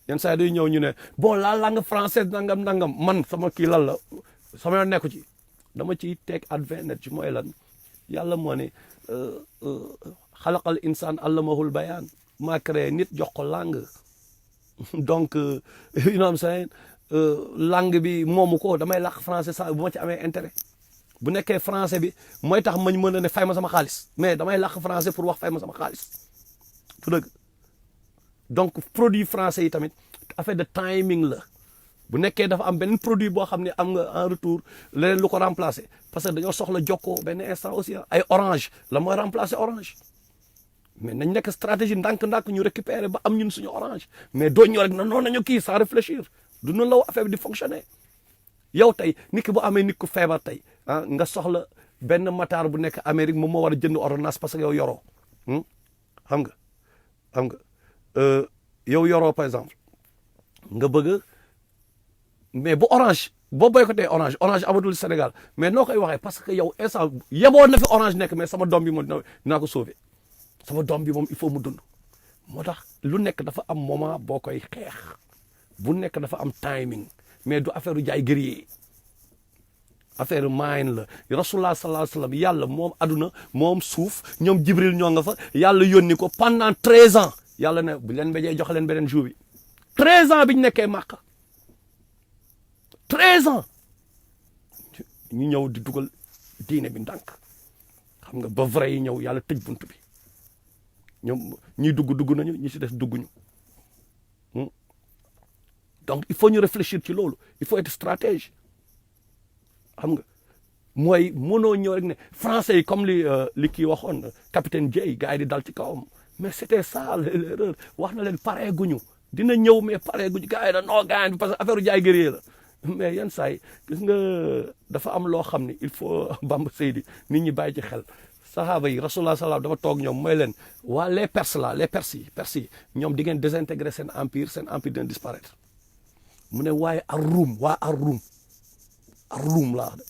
yenn saa yi day ñëw ñu ne bon la langue française nangam man sama kii lan la sama yoon nekku ci dama ciy teg advantage mooy lan yàlla moo ne xalaqal insaan allamahul bayaan maa créé nit jox ko langue donc you know what I'm saying langue bi moomu ko damay làkk français sax bu ma ci amee intérêt bu nekkee français bi mooy tax mañ mën a ne fay ma sama xaalis mais damay làkk français pour wax fay ma sama xaalis tu dëgg donc produit français yi tamit affaire de timing la bu nekkee dafa am benn produit boo xam ne am nga en retour leneen lu ko remplacer parce que dañoo soxla jokkoo benn instant aussi ay orange la mooy remplacer orange mais nañ nekk stratégie ndànk-ndànk ñu récupérer ba am ñun suñu orange mais doo ñëw rek non nañu kii sans réfléchir du noonu la affaire bi di fonctionner yow tey nit ki bu amee nit ku feebar tey nga soxla benn mataar bu nekk Amérique moom moo war a jënd ordonnance parce que yow yoroo xam nga yow yoroo par exemple nga bëgg mais bu orange boo boycotté orange amatul Sénégal mais noo koy waxee parce que yow instant yeboo na fi orange nekk mais sama doom bi moom dinaa ko sauver sama doom bi moom il faut mu dund moo tax lu nekk dafa am moment boo koy xeex bu nekk dafa am timing mais du affaire jaay guerrier affaire maayin la rasulullah sallallahu alayhi wa sallam yàlla moom aduna moom suuf ñoom jibril ñoo nga fa yàlla yónni ko pendant 13 ans yàlla ne bu leen béjee jox leen beneen jour bi 13 ans bi ñu nekkee Màkka 13 ans ñu ñëw di dugal diine bi ndànk xam nga ba vrai yi ñëw yàlla tëj bunt bi ñoom ñi dugg nañu ñi si des dugguñu donc il faut ñu réfléchir ci loolu il faut être stratège xam nga mooy mënoo ñëw rek ne français yi comme li kii waxoon capitaine Dieye gars yi di dal ci kawam mais c'était ça l'erreur wax na leen pareeguñu dina ñëw mais pareeguñu gars yi da non gars yi parce que affaire jaay guerrier la mais yenn saa yi gis nga dafa am loo xam ne il faut Bamba Seydi nit ñi bàyyi ci xel sahaaba yi rasulullah salaam dafa toog ñoom mooy leen waa les perses yi ñoom di ngeen désintégrer seen empire dina disparaître mu ne waaye ar-Rum laa de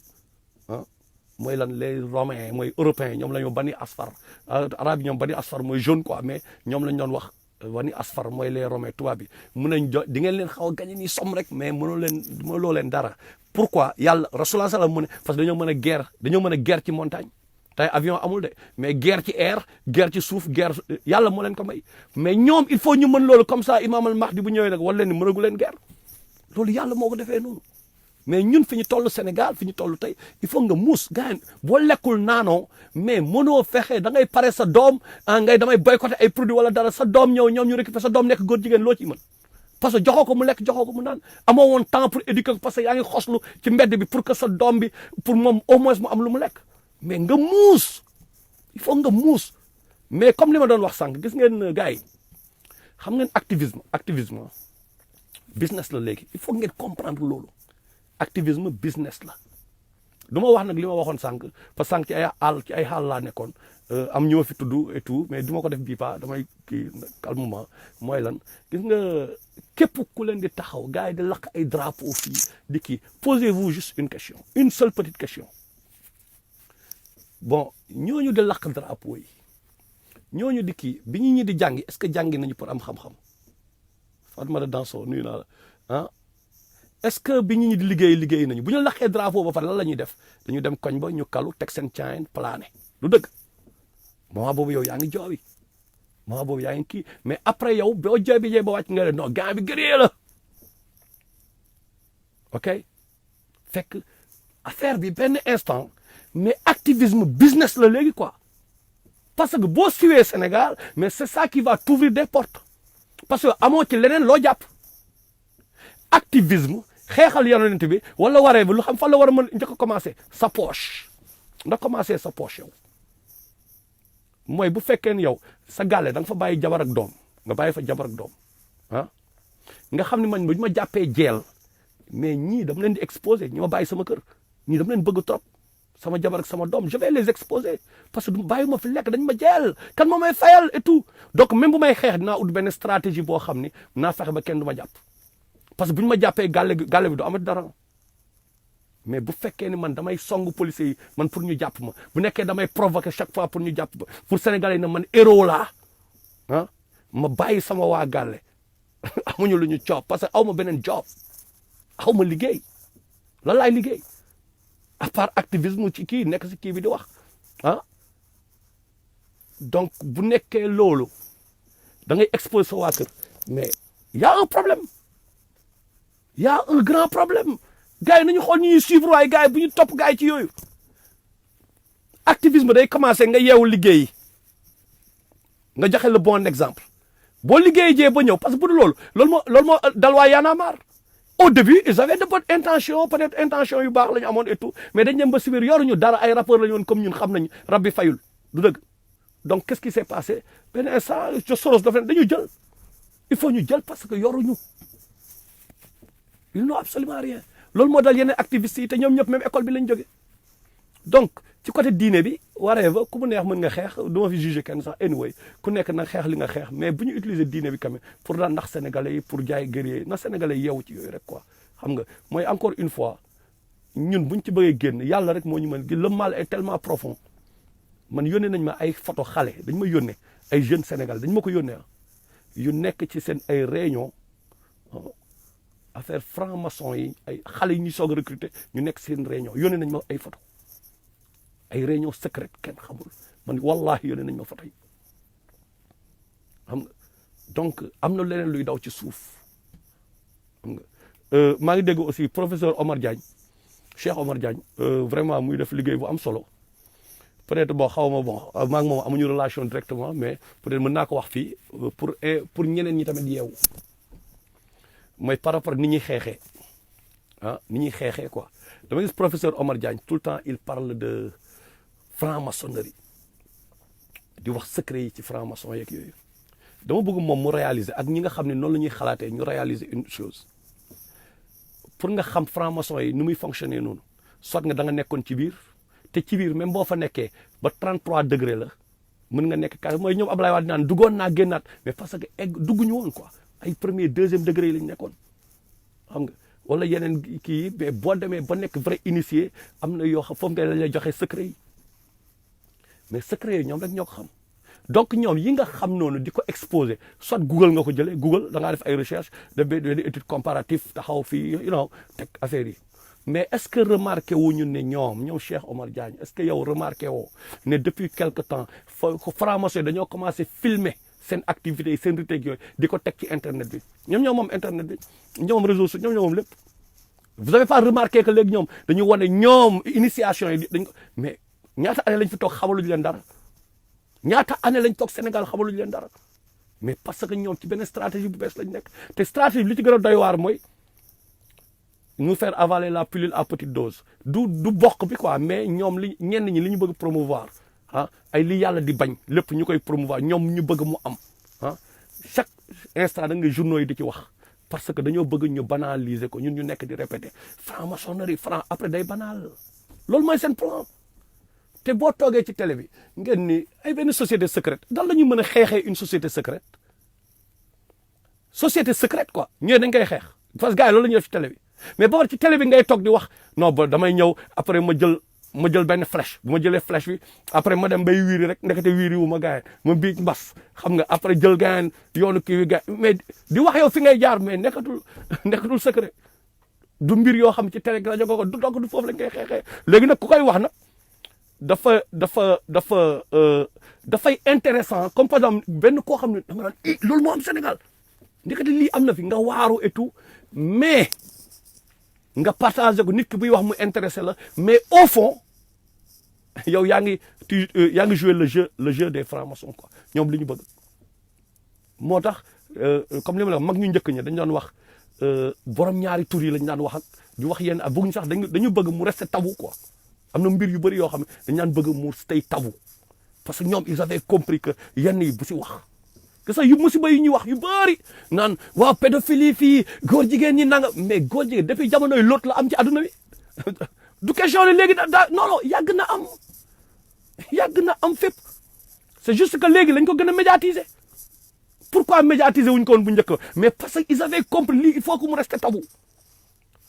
mooy lan les romains mooy européens ñoom la ñu bani asfar arabe yi ñoom bani asfar mooy jaune quoi mais ñoom lañ doon wax bani asfar mooy les romains tubaab bi mun nañ di ngeen leen xaw a gagné nii som rek mais mënuloo leen dara pourquoi yàlla rasulullah salaam mu ne parce que dañoo mën a guerre ci montagne tey avion amul de mais guerre ci air guerre ci suuf guerre yàlla moo leen ko may mais ñoom il faut ñu mën loolu comme ça imam al mahdi bu ñëwee nag wala leen ni mënagu leen guerre loolu yàlla moo ko defee noonu mais ñun fi ñu toll Sénégal fi ñu toll tey il faut nga muus gars boo lekkul naanoo mais mënoo fexe da ngay pare sa doom damay boycotté ay produits wala dara sa doom ñëw ñoom ñu récupéré sa doom nekk góor jigéen loo ci mën parce que joxoo ko mu lekk joxoo ko mu naan amoo woon temps pour éduquer parce que yaa ngi xoslu ci mbedd bi pour que sa doom bi pour moom au moins mu am lu mu lekk mais nga muus il faut nga muus mais comme li ma doon wax sànq gis ngeen gars yi xam ngeen activisme business la léegi il faut ngeen comprendre loolu activisme business la du ma wax nag li ma waxoon sànq parce que sànq ci ay xaal laa nekkoon am ñu ma fi tudd et tout mais du ma ko def bii pas damay kii calmement mooy lan gis nga képp ku leen di taxaw gars yi di lakk ay drapeau fii di kii posez-vous juste une question une seule petite question bon ñooñu di lakk drapeau yi ñooñu di kii bi ñu ñi di jàngi est-ce que jàngi nañu pour am xam-xam Fatma Danso nuyu naa la est-ce que bi ñu di liggéey nañu bu ñu laqee drapeau ba pare lan la ñuy def dañu dem koñ ba ñu kalu teg seen caayin plané lu dëgg moment boobu yow yaa ngi joobi moment boobu yaa ngi kii mais après yow boo joobi jee ba wàcc nga ne non gars bi gëree la ok fekk affaire bi benn instant mais activisme business la léegi quoi parce que boo suivee Sénégal mais c'est ça qui va t'ouvrir des portes parce que amoo ci leneen loo jàpp activisme xeexal yonent bi wala waree ba lu xam fan la war a mën njëkk a commencé sa poche nga commencé sa poche yow mooy bu fekkee ne yow sa gàlle da nga fa bàyyi jabar ak doom nga bàyyi fa jabar ak doom ah nga xam ne man bu ma jàppee jeel mais ñii dama leen di exposer ñi ma bàyyi sama kër ñii dama leen bëgg trop sama jabar ak sama doom je vais les exposer parce que du bàyyi ma fi lekk dañ ma jeel kan moo may fayal et tout donc même bu may xeex dinaa ut benn stratégie boo xam ni naa fexe ba kenn du ma jàpp parce que bu ñu ma jàppee gàlle bi du amat dara mais bu fekkee ni man damay song policiers yi man pour ñu jàpp ma bu nekkee damay provoquer chaque fois pour ñu jàpp ma pour Sénégalais yi na man héros laa ah ma bàyyi sama waa gàlle amuñu lu ñu job parce que aw ma beneen job aw ma liggéey lan laay liggéey à part activisme ci kii nekk si kii bi di wax ah donc bu nekkee loolu da ngay exposer sa waa kër mais y a un problème y a un grand problème gars yi nañu xool ñu ñuy suivre waaye gars yi bu ñu topp gars yi ci yooyu activisme day commencer nga yeewu liggéey nga joxe le bon exemple boo liggéey jee ba ñëw parce que bu dul loolu moo dal waa Y'en a marre au début ils avaient de bonnes intentions peut-être intention yu baax la ñu amoon et tout mais dañ dem ba si biir yoruñu dara ay rappeurs la ñu woon comme ñun xam nañu rab bi fayul du dëgg donc qu'est-ce qui s'est passé benn instant Soros dafa dañu jël il faut ñu jël parce que yoruñu ils n'ont absolument rien loolu moo dal yeneen activistes yi te ñoom ñëpp même école bi lañ jóge donc ci côté diine bi waree ba ku mu neex mën nga xeex du ma fi juger kenn sax anyway ku nekk na xeex li nga xeex mais bu ñu utiliser diine bi quand même pour daan ndax sénégalais yi pour jaay guerrier na sénégalais yi yeewu ci yooyu rek quoi xam nga mooy encore une fois ñun buñ ci bëggee génn yàlla rek moo ñu mën le mal est tellement profond man yónnee nañ ma ay photo xale dañ ma yónnee ay jeunes sénégalais dañ ma ko yónnee yu nekk ci seen ay réunion affaire franc-maçon yi ay xale yi ñuy soog a recruter ñu nekk seen réunion yónnee nañ ma ay photo ay réunion secrète kenn xamul man wallahi yónnee nañ ma photo yi xam nga donc am na leneen luy daw ci suuf xam nga maa ngi dégg aussi professeur Omar Diagne Cheikh Omar Diagne vraiment muy def liggéey bu am solo peut-être bon xaw ma bon maa ngi moom amuñu relation directement mais peut-être mën naa ko wax fii pour ñeneen ñi tamit yeewu mooy par rapport ni ñuy xeexee ah ni ñuy xeexee quoi dama gis professeur Omar Diagne tout le temps il parle de franc-maçonnerie di wax secret yi ci franc-maçon yeeg yooyu dama bëgg moom mu réaliser ak ñi nga xam ne noonu la ñuy xalaatee ñu réaliser une chose pour nga xam franc-maçon yi ni muy fonctionner noonu soit nga da nga nekkoon ci biir te ci biir même boo fa nekkee ba 33 degré la mën nga nekk ka mooy ñoom Ablaye Wade naan duggoon naa génnaat mais parce que dugguñu woon quoi ay premier deuxième degré yi lañ nekkoon xam nga wala yeneen kii yi mais boo demee ba nekk vrai initié am na yoo xam foofu nga lañ lay joxe secret yi mais secret yi ñoom rek ñoo ko xam donc ñoom yi nga xam noonu di ko exposer soit Google nga ko jëlee Google da ngaa def ay recherche def benn étude comparative taxaw fii teg affaire yi mais est-ce que remarqué wuñu ne ñoom Cheikh Omar Diagne est-ce que yow remarqué woo ne depuis quelque temps franc-maçon dañoo commencé filmer seen activités yi seen riteeg yooyu di ko teg ci internet bi ñoom moom internet bi ñoom réseaux sociaux ñoom lépp vous avez pas remarqué que léegi ñoom dañu wane ñoom initiation yi dañ ko mais ñaata année lañ fi toog xamaluñu leen dara ñaata année lañ toog Sénégal xamaluñu leen dara mais parce que ñoom ci benn stratégie bu bees lañ nekk te stratégie bi li ci gën a doy waar mooy nous faire avaler la pilule à petite dose du bokk bi quoi mais ñoom ñenn ñi li ñu bëgg promouvoir ay li yàlla di bañ lépp ñu koy promouvoir ñoom ñu bëgg mu am chaque instant da nga journaux yi di ci wax parce que dañoo bëgg ñu banaliser ko ñun ñu nekk di répéter franc-maçonnerie après day banal loolu mooy seen plan te boo toogee ci télé bi ngeen ni ay benn société secrète dan la ñu mën a xeexee une société secrète quoi ñooy dañ koy xeex parce que gars yi loolu la ñuy def ci télé bi mais ba war ci télé bi ngay toog di wax non ba damay ñëw après ma jël benn flèche bu ma jëlee flèche bi après ma dem bay wiiri rek ndekete wiiri wu ma gars ma biig mbas xam nga après jël gars yoonu kii wi gars mais di wax yow fi ngay jaar mais nekkatul secret du mbir yoo xam ci télé rajo ko du donc du foofu lañ koy xeexee léegi nag ku koy wax nag dafay intéressant comme par exemple benn koo xam ne da nga naan loolu moo am Sénégal ndekete lii am na fi nga waaru et tout mais nga partagé ko nit ki buy wax mu intéressé la mais au fond yow yaa ngi jouer le jeu des francs-maçons quoi ñoom li ñu bëgg moo tax comme li ma la wax mag ñu njëkk ña dañu doon wax borom ñaari tur yi lañu daan wax ak di wax yenn bëgguñ sax dañu bëgg mu rester tabou quoi am na mbir yu bëri yoo xam ne dañu daan bëgg mu stay tabou parce que ñoom ils avaient compris que yenn yi bu si wax que ça yu musiba yi ñuy wax yu bëri naan waaw pédophilie fii góor jigéen ñi nanga mais góor jigéen depuis jamonoy lot la am ci àdduna bi du question ne léegi non non yàgg na am fépp c'est juste que léegi lañ ko gën a médiatiser pourquoi médiatiser wuñ ko woon bu njëkk mais parce que ils avaient compris lii il faut que mu reste tabou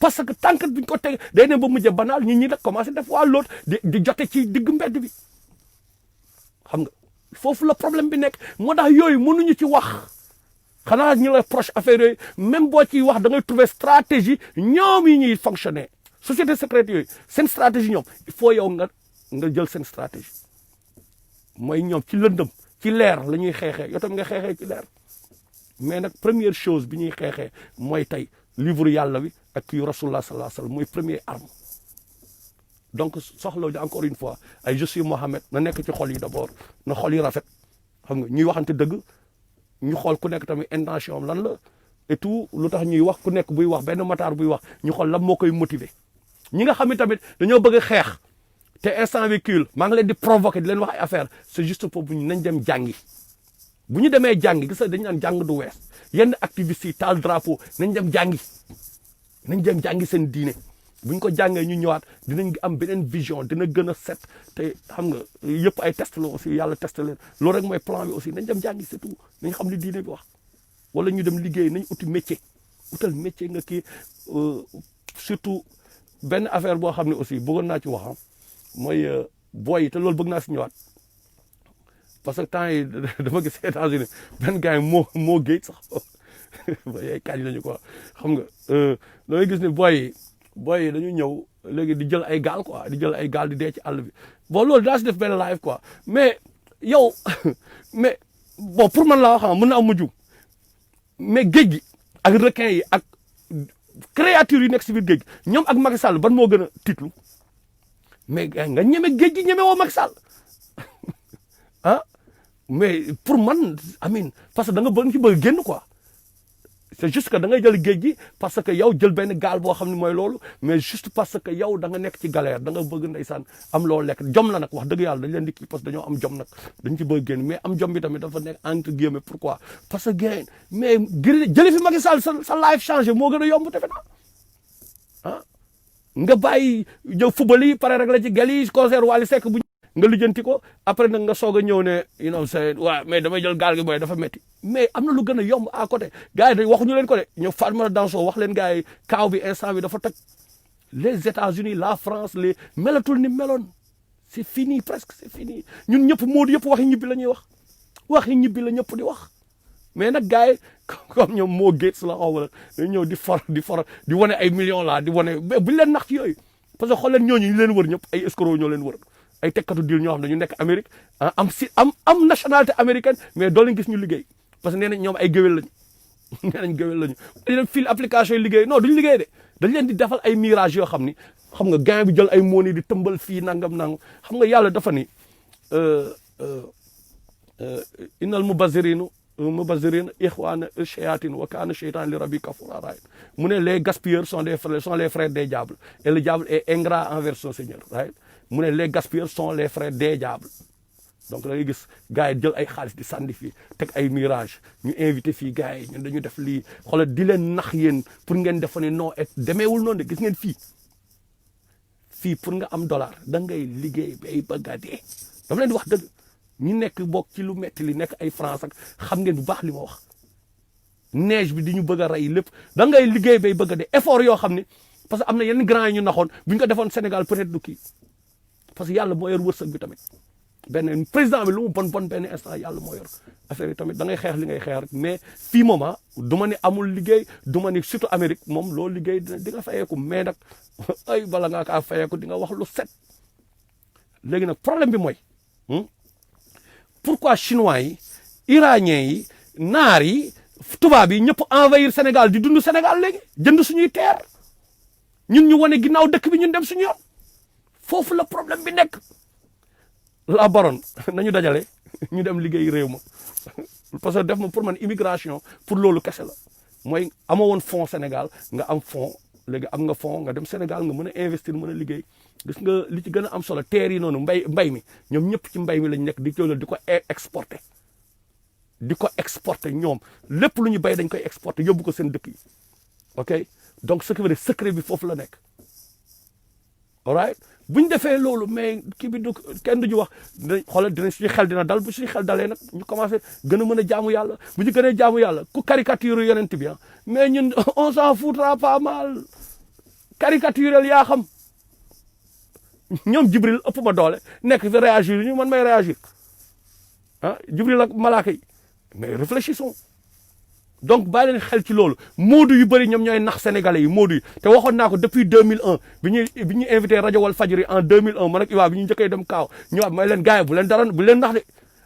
parce que tant que duñ ko teg day ne ba mujj banal ñi nag commencé def waa l'autre di jote ci digg mbedd bi xam nga foofu la problème bi nekk moo tax yooyu mënuñu ci wax xanaa ñu la proche affaire yooyu même boo ciy wax da ngay trouver stratégie ñoom yi ñuy fonctionner société secrète yooyu seen stratégie ñoom il faut yow nga jël seen stratégie mooy ñoom ci lëndëm ci leer la ñuy xeexee yow tam nga xeexee ci leer mais nag première chose bi ñuy xeexee mooy tey livre yàlla bi ak yu Rassoulilah sallallahu alayhi wa sallam mooy première arme donc soxla encore une fois ay je suis Mohamed na nekk ci xol yi d'abord na xol yi rafet xam nga ñuy waxante dëgg ñu xool ku nekk tamit intention am lan la et tout lu tax ñuy wax ku nekk buy wax benn Makhtar buy wax ñu xool lan moo koy motiver ñi nga xam ne tamit dañoo bëgg a xeex te instant véhicule maa ngi leen di provoquer di leen wax ay affaire c'est juste pour bu ñu nañ dem jàngi bu ñu demee jàngi gis nga dañu naan jàng du wees yenn activistes yi taal drapeau nañ dem jàngi seen diine bu ñu ko jàngee ñu ñëwaat dinañ am beneen vision dina gën a set te xam nga yëpp ay test la aussi yàlla test leen loolu rek mooy plan bi aussi nañ dem jàngi c'est tout nañ xam li diine bi wax wala ñu dem liggéey nañ uti métier utal métier nga kii surtout benn affaire boo xam ne aussi bëggoon naa ci wax mooy booy yi te loolu bëgg naa si ñëwaat parce que temps yi dama gis États-Unis benn gars yi moo géej sax ay kañ lañu quoi xam nga damay gis ne booy yi dañu ñëw léegi di jël ay gaal quoi di jël ay gaal di dee ci àll bi bon loolu daa si def benn live quoi mais yow mais bon pour man laa wax mën na am mu jum mais géej gi ak requin yi ak créature yi nekk si biir géej gi ñoom ak Macky Sall ban moo gën a titlu mais nga ñeme géej gi ñeme woo Macky Sall ah mais pour man amin parce que da nga bëgg ci bëgg génn quoi c'est juste que da ngay jël géej gi parce que yow jël benn gaal boo xam ne mooy loolu mais juste parce que yow da nga nekk ci galère da nga bëgg ndeysaan am loo lekk jom la nag wax dëgg yàlla dañ leen di kii parce que dañoo am jom nag dañ ci bëgg génn mais am jom bi tamit dafa nekk entre guillemets pourquoi parce que gain mais jëli fi Macky Sall sa life changé moo gën a yomb defe naa ah nga bàyyi ñëw football yi pare rek la ci gal yi concert Wally Seck bu nga lijjanti ko après nag nga soog a ñëw ne you know c'est waaw mais damay jël gaal gi booy dafa metti mais am na lu gën a yomb à côté gars yi dañ waxuñu leen ko de ñëw Fatma Danso wax leen gars yi kaaw bi instant bi dafa toj les États-Unis la France les melatul ni meloon c'est fini presque c'est fini ñun ñëpp Modou yëpp waxi ñibbi la ñuy wax waxi ñibbi la ñëpp di wax mais nag gars yi comme ñoom moo Gates la xaw ma dañ ñëw di wane ay millions là di wane mais buñ leen nax ci yooyu parce que xool leen ñooñu ñu leen wër ñëpp ay escrocs ñoo leen wër ay tekkatu deal ñoo xam ne ñu nekk Amérique am nationalité américaine mais doo leen gis ñu liggéey parce que nee nañ ñoom ay géwél lañu nee nañ géwél lañu dañ leen fil application yi liggéey non duñu liggéey de dañ leen di defal ay mirage yoo xam ni xam nga gain bi jël ay mooni di tëmbal fii nangam xam nga yàlla dafa ni innal mubazirina ixwana shayatin wa kana shaytan li rabbi kafura mu ne les gaspilleurs sont les frères des diables et le diable est ingrat envers son seigneur right mu ne les gaspilleurs sont les frères des diables donc da ngay gis gars yi jël ay xaalis di sànni fii teg ay mirage ñu invité fii gars yi ñun dañu def lii xoolal di leen nax yéen pour ngeen defa ne non et demeewul noonu de gis ngeen fii pour nga am dollar da ngay liggéey bay bëgg a dee dama leen di wax dëgg ñi nekk bokk ci lu metti li nekk ay France ak xam ngeen bu baax li ma wax neige bi di ñu bëgg a rey lépp da ngay liggéey bay bëgg a dee effort yoo xam ni parce que am na yenn grand yi ñu naxoon bu ñu ko defoon Sénégal peut-être du kii parce que yàlla moo yor wërsëg bi tamit benn président bi lu mu bon benn instant yàlla moo yor affaire yi tamit da ngay xeex li ngay xeex rek mais fii moom du ma ne amul liggéey du ma ne surtout Amérique moom loo liggéey di nga fayeeku mais nag ay bala ngaa kaa fayeeku di nga wax lu set léegi nag problème bi mooy pourquoi chinois yi iraniens yi naar yi tubaab yi ñëpp envahir Sénégal di dund Sénégal léegi jënd suñuy terre ñun ñu wane ginnaaw dëkk bi ñun dem suñu yoon foofu la problème bi nekk la baronne nañu dajale ñu dem liggéey réew ma parce que def ma pour man immigration pour loolu kese la mooy amoo woon fonds Sénégal nga am fonds léegi am nga fonds nga dem Sénégal nga mën a investir mën a liggéey gis nga li ci gën a am solo terre yi noonu mbay mi ñoom ñëpp ci mbay mi lañ nekk di jëlal di ko exporter ñoom lépp lu ñu bay dañ koy exporter yóbbu ko seen dëkk yi ok donc ce qui veut dire secret bi foofu la nekk all right bu ñu defee loolu mais kii bi du kenn duñu wax dinañ xoolal dinañ suñu xel dina dal bu suñu xel dalee nag ñu commencé gën a mën a jaamu yàlla bu ñu gënee jaamu yàlla ku caricature yonent bi mais ñun on s'en foutra pas mal caricaturel yaa xam ñoom Jibril ëpp ma doole nekk fi réagir ñu man may réagir Jibril ak malaaka yi mais réfléchissons donc bàyyi leen xel ci loolu moodu yu bëri ñoom ñooy nax sénégalais yi moodu yi te waxoon naa ko depuis 2001 bi ñuy invité rajo wal fajri en 2001 man ak Iwa bi ñu njëkkee dem kaaw ñëwaat may leen gars yi bu leen dara bu leen nax de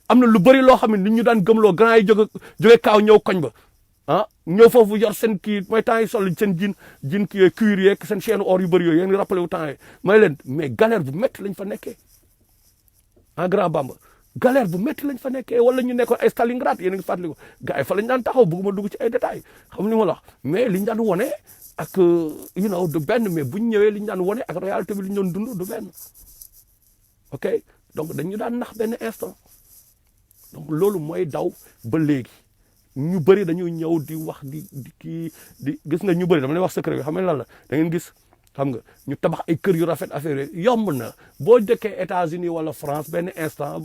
am na lu bëri loo xam ne nit ñu daan gëmloo grand yi jóge kaaw ñëw koñ ba ñëw foofu yor seen kii mooy temps yi sol seen jin kii cuir yeeg seen chaîne or yu bëri yooyu yéen ngi rappelé wu temps yi may leen mais galère bu métti lañ fa nekkee Grand Bamba galère bu métti lañ fa nekkee wala ñu nekkoon ay Stalingrad yéen a ngi fàttaliku gars yi fa lañ daan taxaw bëgguma dugg ci ay détails xam ni ma la wax mais liñ daan wone ak du benn mais buñ ñëwee liñ daan wone ak réalité bi liñ doon dund du benn ok donc dañu daan nax benn instant donc loolu mooy daw ba léegi ñu bëri dañuy ñëw di wax di gis nga ñu bëri dama lay wax secret bi xam nga lan la da ngeen gis xam nga ñu tabax ay kër yu rafet affaire yomb na boo dëkkee États-Unis wala France benn instant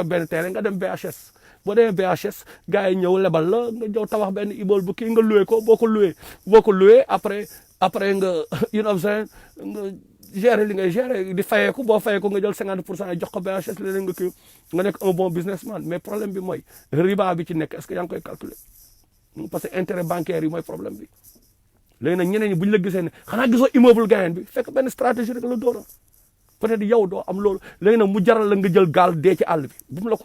benn terrain nga dem BHS boo demee BHS gars yi ñëw lebal la nga ñëw tabax benn immeuble bu kii nga loué ko boo ko loué après nga nga gérer li ngay gérer di fayeeku boo fayeeku nga jël 50% jox ko BHS leneen nga kii nga nekk un bon businessman mais problème bi mooy riba bi ci nekk est-ce que yaa ngi koy calculer parce que intérêt bancaire yi mooy problème bi. léegi nag ñeneen ñi bu ñu la gisee ne xanaa gisoo immeuble gayen bi fekk benn stratégie rek la doora peut-être yow doo am loolu léegi nag mu jaral la nga jël gaal dee ci àll bi bu mu la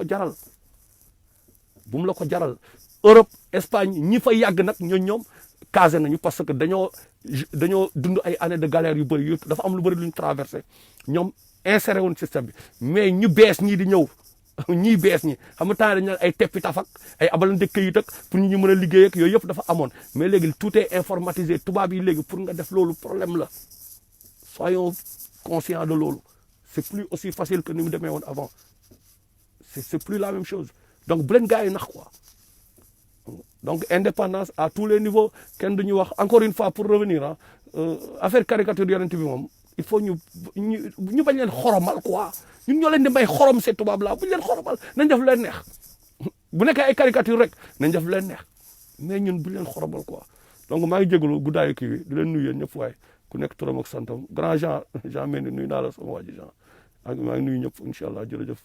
ko jaral Europe Espagne ñi fa yàgg nag ñoom casé nañu parce que dañoo dund ay années de galère yu bëri dafa am lu bëri lu ñu traversé ñoom inséré woon système bi mais ñu bees ñii di ñëw ñii bees ñi xam nga temps dañu ay teppi tafak ay abalante këyit ak pour ñu mën a liggéey ak yooyu yëpp dafa amoon mais léegi tout est informatisé tubaab yi léegi pour nga def loolu problème la soyons conscients de loolu c'est plus aussi facile que ni mu demee woon avant c'est plus la même chose donc bu leen gars yi nax quoi donc indépendance à tous les niveaux kenn duñu wax encore une fois pour revenir affaire caricature yonent bi moom il faut ñu bañ leen xoromal quoi ñun ñoo leen di may xorom ces tubaab la bu ñu leen xoromal nañ def leen neex bu nekkee ay caricature rek nañ def leen neex mais ñun bu leen xoromal quoi donc maa ngi jégalu guddaayu kii bi di leen nuyu yéen ñëpp waaye ku nekk turam ak santam grand Jean Mendy nuyu naa la sama waa ji Jean maa ngi nuyu ñëpp incha allah jërëjëf